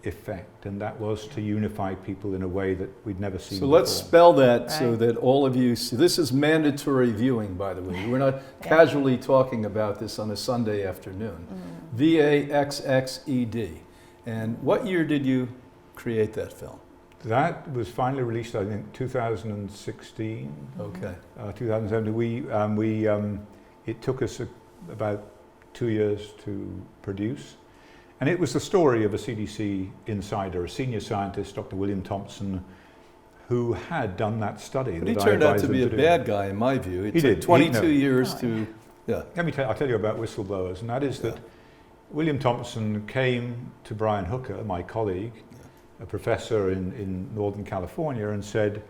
effect, and that was to unify people in a way that we'd never seen before. So let's spell that so that all of you see. This is mandatory viewing, by the way. We're not casually talking about this on a Sunday afternoon. VAXXED. And what year did you create that film? That was finally released, I think, 2016. Okay. 2017. It took us about 2 years to produce. And it was the story of a CDC insider, a senior scientist, Dr. William Thompson, who had done that study. But he turned out to be a bad guy, in my view. It took 22 years to, I'll tell you about whistleblowers, and that is that William Thompson came to Brian Hooker, my colleague, a professor in Northern California, and said,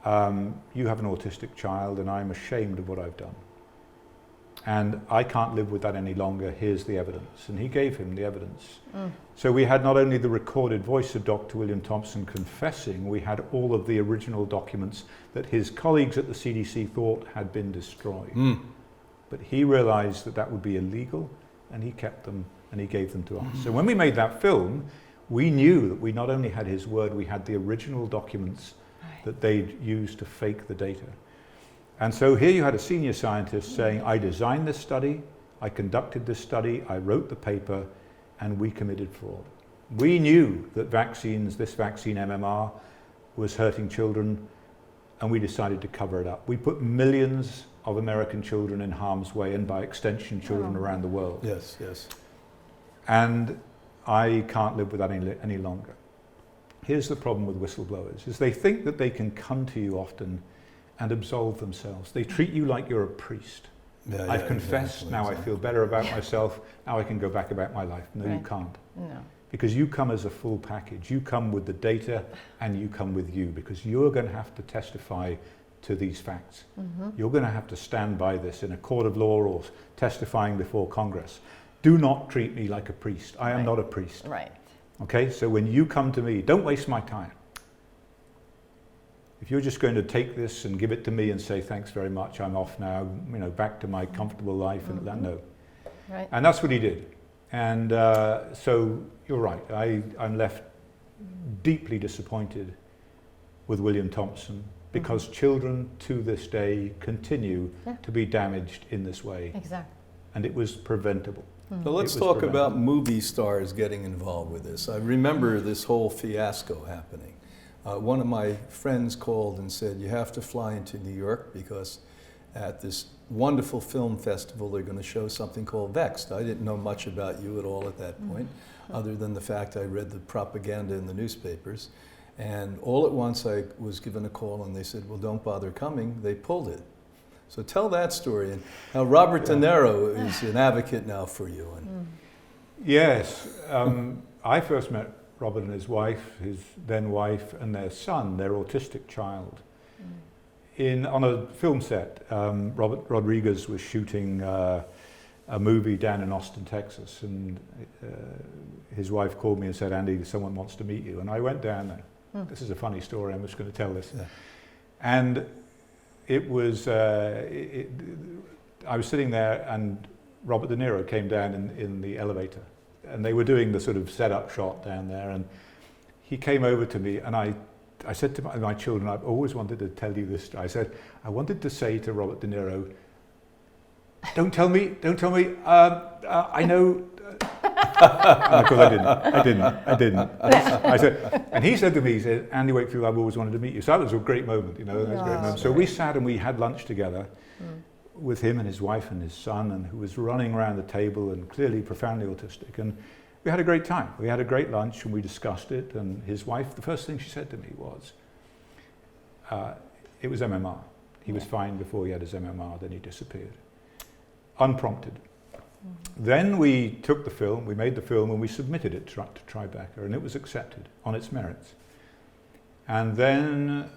you have an autistic child and I'm ashamed of what I've done. And I can't live with that any longer, here's the evidence. And he gave him the evidence. So we had not only the recorded voice of Dr. William Thompson confessing, we had all of the original documents that his colleagues at the CDC thought had been destroyed. But he realized that that would be illegal, and he kept them and he gave them to us. So when we made that film, we knew that we not only had his word, we had the original documents that they'd used to fake the data. And so here you had a senior scientist saying, I designed this study, I conducted this study, I wrote the paper, and we committed fraud. We knew that vaccines, this vaccine MMR, was hurting children, and we decided to cover it up. We put millions of American children in harm's way, and by extension, children around the world. Yes, yes. And I can't live with that any longer. Here's the problem with whistleblowers, is they think that they can come to you often and absolve themselves. They treat you like you're a priest. I've confessed, now I feel better about myself, now I can go back about my life. No, you can't. No. Because you come as a full package. You come with the data and you come with you, because you're going to have to testify to these facts. You're going to have to stand by this in a court of law or testifying before Congress. Do not treat me like a priest. I am not a priest. Right. Okay, so when you come to me, don't waste my time. If you're just going to take this and give it to me and say, thanks very much, I'm off now, back to my comfortable life, and no. Right. And that's what he did. And so you're right, I'm left deeply disappointed with William Thompson, because children to this day continue to be damaged in this way. Exactly. And it was preventable. So let's talk about movie stars getting involved with this. I remember this whole fiasco happening. One of my friends called and said, you have to fly into New York because at this wonderful film festival they're going to show something called Vexed. I didn't know much about you at all at that point, other than the fact I read the propaganda in the newspapers. And all at once I was given a call and they said, well, don't bother coming. They pulled it. So tell that story, and how Robert De Niro is an advocate now for you. And Yes, I first met Robert and his wife, his then wife, and their son, their autistic child, on a film set. Robert Rodriguez was shooting a movie down in Austin, Texas, and his wife called me and said, Andy, someone wants to meet you. And I went down there. This is a funny story, I'm just going to tell this. And it was, I was sitting there and Robert De Niro came down in the elevator, and they were doing the sort of setup shot down there, and he came over to me, and I said to my children, I've always wanted to tell you this. I said, I wanted to say to Robert De Niro, don't tell me, I know. And of course I didn't. I said, and he said to me, he said, Andy Wakefield, I've always wanted to meet you. So that was a great moment, That was a great moment. So we sat and we had lunch together with him and his wife and his son, and who was running around the table and clearly profoundly autistic. And we had a great time. We had a great lunch and we discussed it. And his wife, the first thing she said to me was, it was MMR. He was fine before he had his MMR, then he disappeared. Unprompted. Then we took the film, we made the film, and we submitted it to Tribeca, and it was accepted on its merits. And then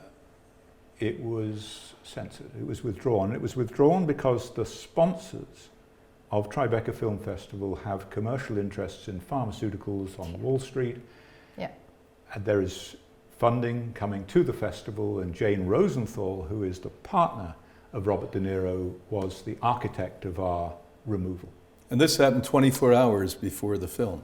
it was censored, it was withdrawn. It was withdrawn because the sponsors of Tribeca Film Festival have commercial interests in pharmaceuticals on Wall Street. Yeah. And there is funding coming to the festival, and Jane Rosenthal, who is the partner of Robert De Niro, was the architect of our removal. And this happened 24 hours before the film.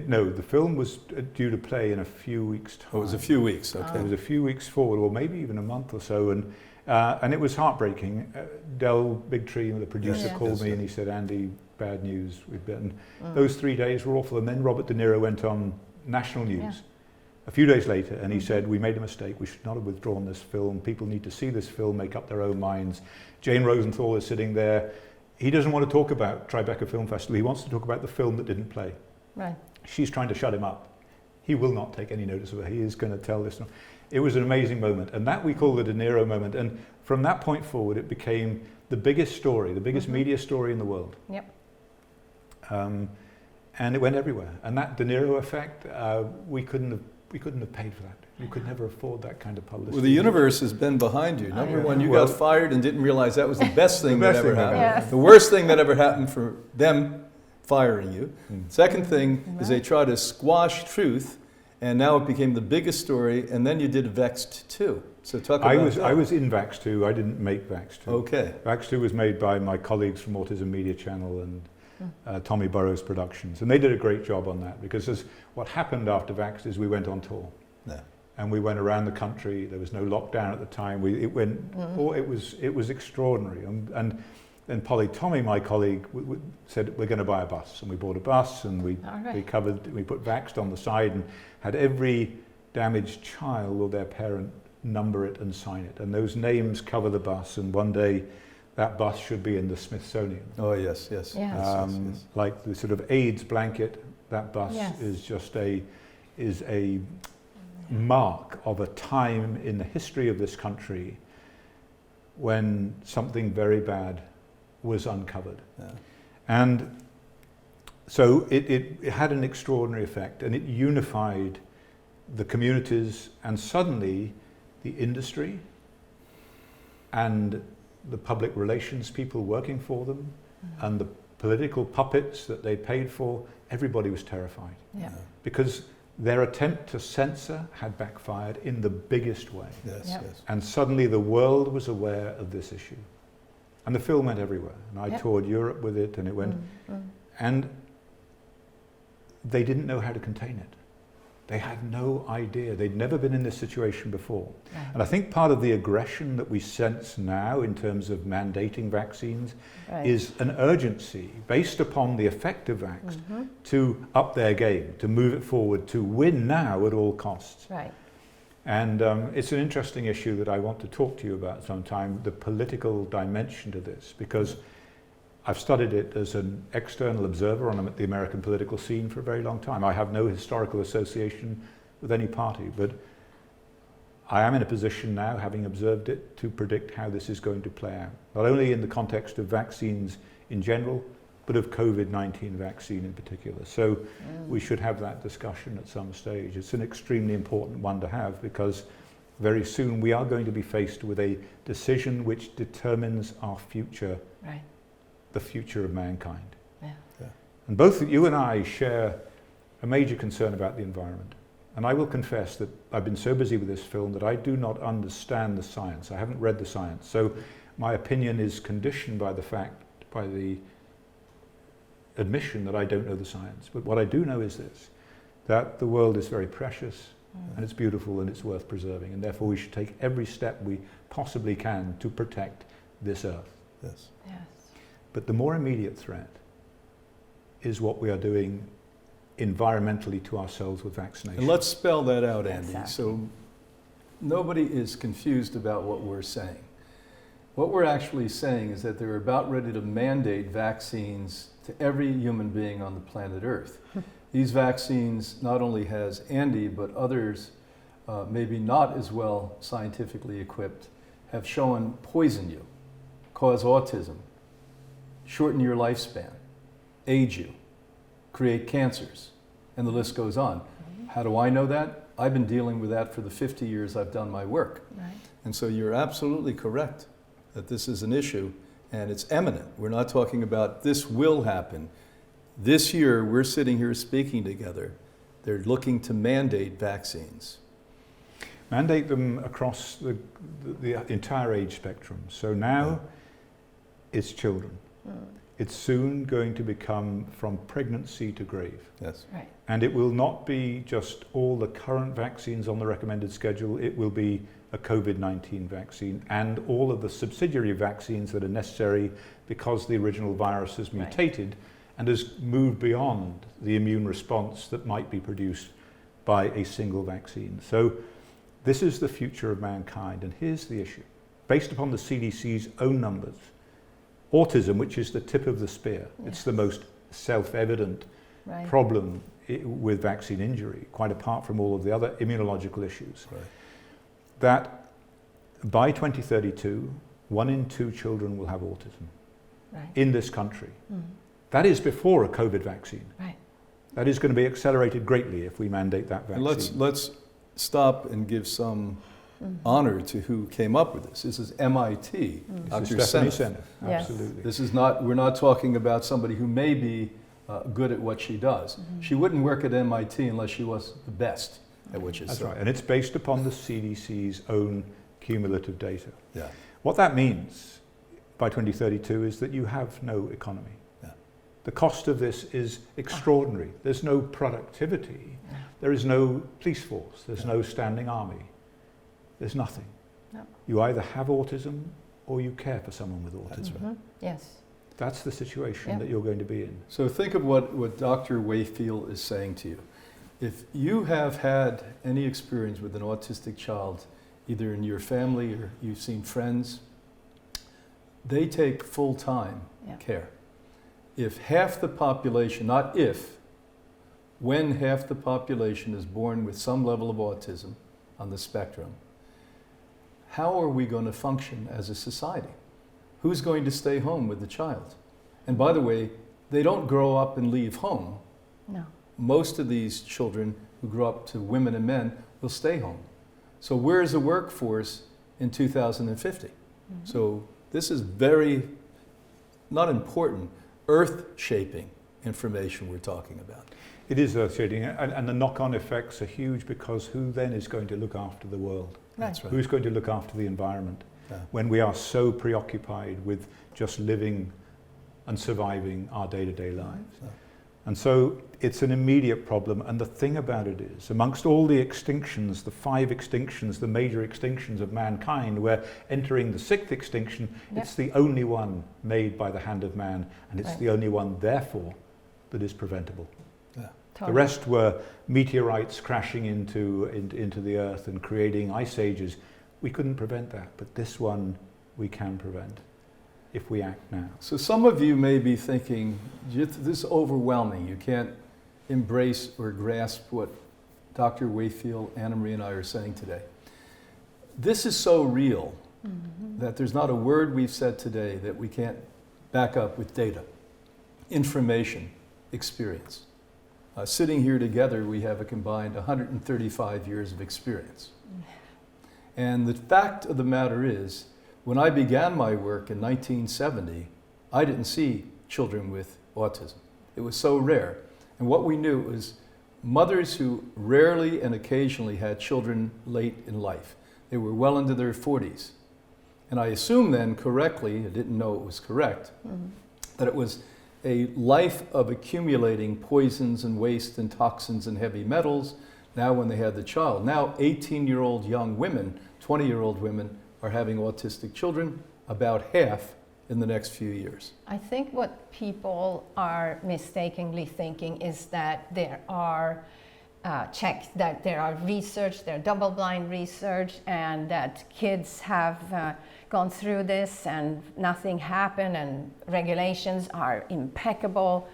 No, the film was due to play in a few weeks' time. Oh, it was a few weeks, okay. It was a few weeks forward, or maybe even a month or so, and it was heartbreaking. Del Bigtree, the producer, called me and he said, "Andy, bad news, we've been..." Those 3 days were awful, and then Robert De Niro went on national news a few days later, and he said, "We made a mistake, we should not have withdrawn this film, people need to see this film, make up their own minds." Jane Rosenthal is sitting there. He doesn't want to talk about Tribeca Film Festival, he wants to talk about the film that didn't play. Right. She's trying to shut him up. He will not take any notice of her, he is going to tell this. It was an amazing moment, and that we call the De Niro moment, and from that point forward it became the biggest story, the biggest media story in the world. Yep. And it went everywhere, and that De Niro effect, we couldn't have paid for that. We could never afford that kind of publicity. Well, the universe has been behind you. Number one, you got fired and didn't realize that was the best thing that ever happened. Yes. The worst thing that ever happened for them firing you. Second thing is they try to squash truth, and now it became the biggest story, and then you did Vexed 2. So talk about that. I was in Vax 2, I didn't make Vax 2. Okay. Vax 2 was made by my colleagues from Autism Media Channel and Tommy Burrows Productions, and they did a great job on that, because what happened after Vax is we went on tour. Yeah. And we went around the country. There was no lockdown at the time. It was extraordinary. And Polly Tommy, my colleague, said, "We're going to buy a bus," and we bought a bus, and we put Vaxxed on the side and had every damaged child or their parent number it and sign it, and those names cover the bus. And one day, that bus should be in the Smithsonian. Oh yes. Like the sort of AIDS blanket. That bus is just a mark of a time in the history of this country when something very bad was uncovered. Yeah. And so it had an extraordinary effect, and it unified the communities, and suddenly the industry and the public relations people working for them and the political puppets that they paid for, everybody was terrified. Yeah. Because their attempt to censor had backfired in the biggest way. Yes. And suddenly the world was aware of this issue. And the film went everywhere. And I toured Europe with it, and it went... And they didn't know how to contain it. They had no idea. They'd never been in this situation before. Right. And I think part of the aggression that we sense now in terms of mandating vaccines is an urgency based upon the effect of vax to up their game, to move it forward, to win now at all costs. Right. And it's an interesting issue that I want to talk to you about sometime, the political dimension to this, because I've studied it as an external observer on the American political scene for a very long time. I have no historical association with any party, but I am in a position now, having observed it, to predict how this is going to play out. Not only in the context of vaccines in general, but of COVID-19 vaccine in particular. So we should have that discussion at some stage. It's an extremely important one to have, because very soon we are going to be faced with a decision which determines our future. Right. The future of mankind. Yeah. And both you and I share a major concern about the environment. And I will confess that I've been so busy with this film that I do not understand the science. I haven't read the science. So my opinion is conditioned by the admission that I don't know the science. But what I do know is this, that the world is very precious and it's beautiful and it's worth preserving. And therefore we should take every step we possibly can to protect this earth. Yes. But the more immediate threat is what we are doing environmentally to ourselves with vaccination. And let's spell that out, Andy. Exactly. So nobody is confused about what we're saying. What we're actually saying is that they're about ready to mandate vaccines to every human being on the planet Earth. These vaccines not only has Andy, but others, maybe not as well scientifically equipped, have shown poison you, cause autism, shorten your lifespan. age you, create cancers, and the list goes on. How do I know that? I've been dealing with that for the 50 years I've done my work. Right. And so you're absolutely correct that this is an issue and it's imminent. We're not talking about this will happen. This year, we're sitting here speaking together. They're looking to mandate vaccines. Mandate them across the entire age spectrum. So now it's children. It's soon going to become from pregnancy to grave. Yes. Right. And it will not be just all the current vaccines on the recommended schedule. It will be a COVID-19 vaccine and all of the subsidiary vaccines that are necessary because the original virus has mutated and has moved beyond the immune response that might be produced by a single vaccine. So this is the future of mankind, and here's the issue. Based upon the CDC's own numbers, autism, which is the tip of the spear, it's the most self-evident problem with vaccine injury, quite apart from all of the other immunological issues, that by 2032, 1 in 2 children will have autism in this country. That is before a COVID vaccine. Right. That is going to be accelerated greatly if we mandate that vaccine. And let's stop and give some honor to who came up with this. This is MIT, Dr. Seneff. Absolutely. This is not, we're not talking about somebody who may be good at what she does. She wouldn't work at MIT unless she was the best at what she does. That's right, and it's based upon the CDC's own cumulative data. Yeah. What that means by 2032 is that you have no economy. The cost of this is extraordinary. There's no productivity. There is no police force. There's no standing army. There's nothing. No. You either have autism or you care for someone with autism. That's right. Yes. That's the situation that you're going to be in. So think of what Dr. Wakefield is saying to you. If you have had any experience with an autistic child, either in your family or you've seen friends, they take full-time care. If half the population, not if, when half the population is born with some level of autism on the spectrum, how are we going to function as a society? Who's going to stay home with the child? And by the way, they don't grow up and leave home. No. Most of these children who grow up to women and men will stay home. So where is the workforce in 2050? So this is very, not important, earth-shaping information we're talking about. It is earth-shaking, and the knock-on effects are huge because who then is going to look after the world? That's right. Who's going to look after the environment when we are so preoccupied with just living and surviving our day-to-day lives? And so it's an immediate problem, and the thing about it is, amongst all the extinctions, the 5 extinctions, the major extinctions of mankind, we're entering the 6th extinction. It's the only one made by the hand of man, and it's the only one, therefore, that is preventable. The rest were meteorites crashing into the earth and creating ice ages. We couldn't prevent that, but this one we can prevent if we act now. So some of you may be thinking, this is overwhelming. You can't embrace or grasp what Dr. Wakefield, Anna Marie, and I are saying today. This is so real that there's not a word we've said today that we can't back up with data, information, experience. Sitting here together, we have a combined 135 years of experience. And the fact of the matter is, when I began my work in 1970, I didn't see children with autism. It was so rare. And what we knew was mothers who rarely and occasionally had children late in life. They were well into their 40s. And I assumed then correctly, I didn't know it was correct, that it was a life of accumulating poisons and waste and toxins and heavy metals. Now when they had the child, now 18-year-old young women, 20-year-old women are having autistic children, about half in the next few years. I think what people are mistakenly thinking is that there are checks, that there are research, there are double-blind research, and that kids have gone through this and nothing happened and regulations are impeccable.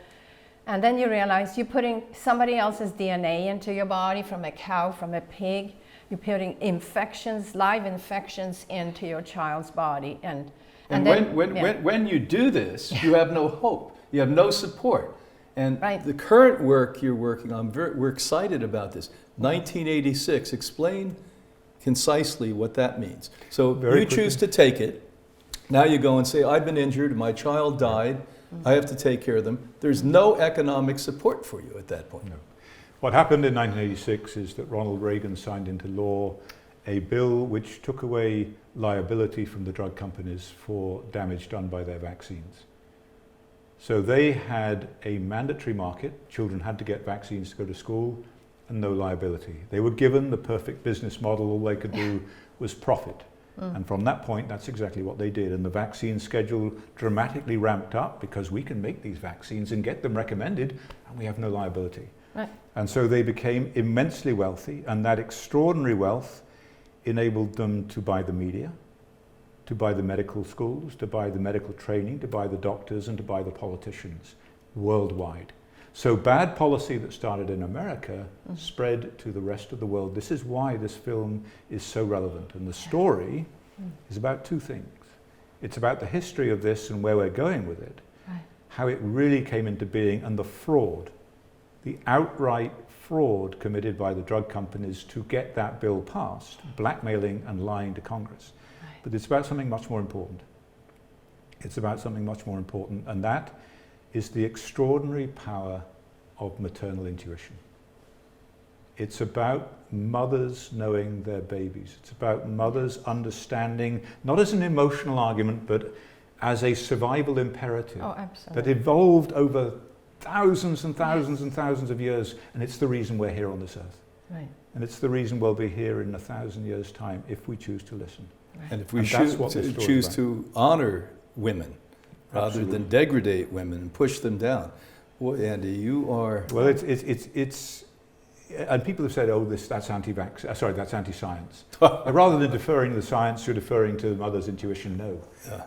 And then you realize you're putting somebody else's DNA into your body, from a cow, from a pig. You're putting infections, live infections into your child's body. And when you do this, you have no hope. You have no support. And the current work you're working on, we're excited about this. 1986, explain concisely what that means. So you choose to take it. Now you go and say, I've been injured, my child died, I have to take care of them. There's no economic support for you at that point. No. What happened in 1986 is that Ronald Reagan signed into law a bill which took away liability from the drug companies for damage done by their vaccines. So they had a mandatory market, children had to get vaccines to go to school, and no liability. They were given the perfect business model, all they could do was profit. And from that point, that's exactly what they did. And the vaccine schedule dramatically ramped up because we can make these vaccines and get them recommended, and we have no liability. Right. And so they became immensely wealthy, and that extraordinary wealth enabled them to buy the media, to buy the medical schools, to buy the medical training, to buy the doctors, and to buy the politicians worldwide. So bad policy that started in America spread to the rest of the world. This is why this film is so relevant. And the story is about two things. It's about the history of this and where we're going with it, how it really came into being, and the fraud, the outright fraud committed by the drug companies to get that bill passed, blackmailing and lying to Congress. But it's about something much more important. It's about something much more important, and that is the extraordinary power of maternal intuition. It's about mothers knowing their babies. It's about mothers understanding, not as an emotional argument, but as a survival imperative that evolved over thousands and thousands and thousands of years, and it's the reason we're here on this earth. Right. And it's the reason we'll be here in 1,000 years' time if we choose to listen. Right. And if we choose to honor women, rather than degrade women and push them down. Well, Andy, you are... Well, it's and people have said, oh, that's anti-vax, sorry, that's anti-science. Rather than deferring to the science, you're deferring to the mother's intuition, no.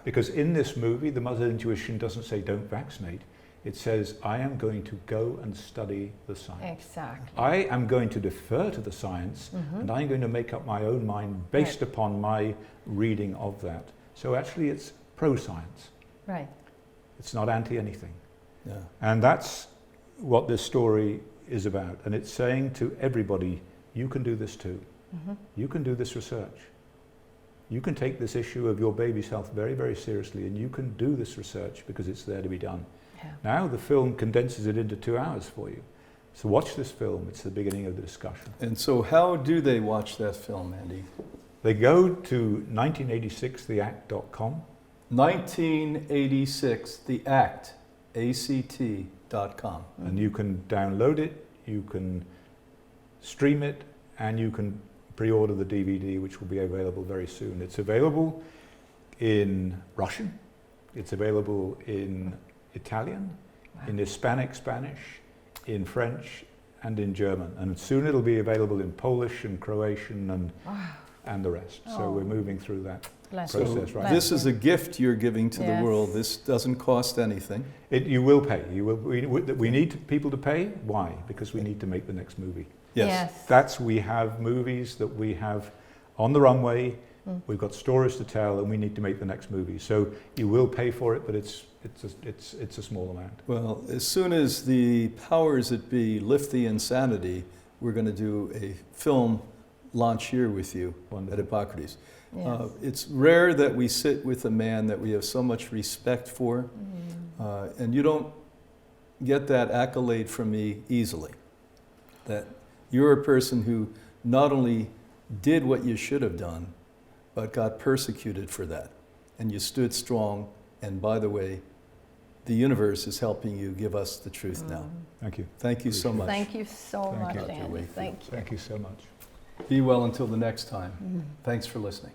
Because in this movie, the mother's intuition doesn't say, don't vaccinate. It says, I am going to go and study the science. Exactly. I am going to defer to the science, and I'm going to make up my own mind based upon my reading of that. So actually, it's pro-science. Right. It's not anti-anything. Yeah. And that's what this story is about. And it's saying to everybody, you can do this too. You can do this research. You can take this issue of your baby's health very, very seriously, and you can do this research because it's there to be done. Yeah. Now the film condenses it into 2 hours for you. So watch this film. It's the beginning of the discussion. And so how do they watch that film, Andy? They go to 1986theact.com. 1986theact, ACT.com. And you can download it, you can stream it, and you can pre-order the DVD, which will be available very soon. It's available in Russian, it's available in Italian, in Hispanic Spanish, in French, and in German. And soon it'll be available in Polish and Croatian and the rest. So we're moving through that process right now. This is a gift you're giving to the world. This doesn't cost anything. You will pay. We need people to pay. Why? Because we need to make the next movie. Yes. We have movies that we have on the runway. We've got stories to tell, and we need to make the next movie. So you will pay for it, but it's a small amount. Well, as soon as the powers that be lift the insanity, we're going to do a film launch here with you at Hippocrates. Yes. It's rare that we sit with a man that we have so much respect for, and you don't get that accolade from me easily. That you're a person who not only did what you should have done, but got persecuted for that. And you stood strong, and by the way, the universe is helping you give us the truth now. Thank you. Thank you so much. Thank you so much, Andy. Thank you. Thank you so much. Be well until the next time. Thanks for listening.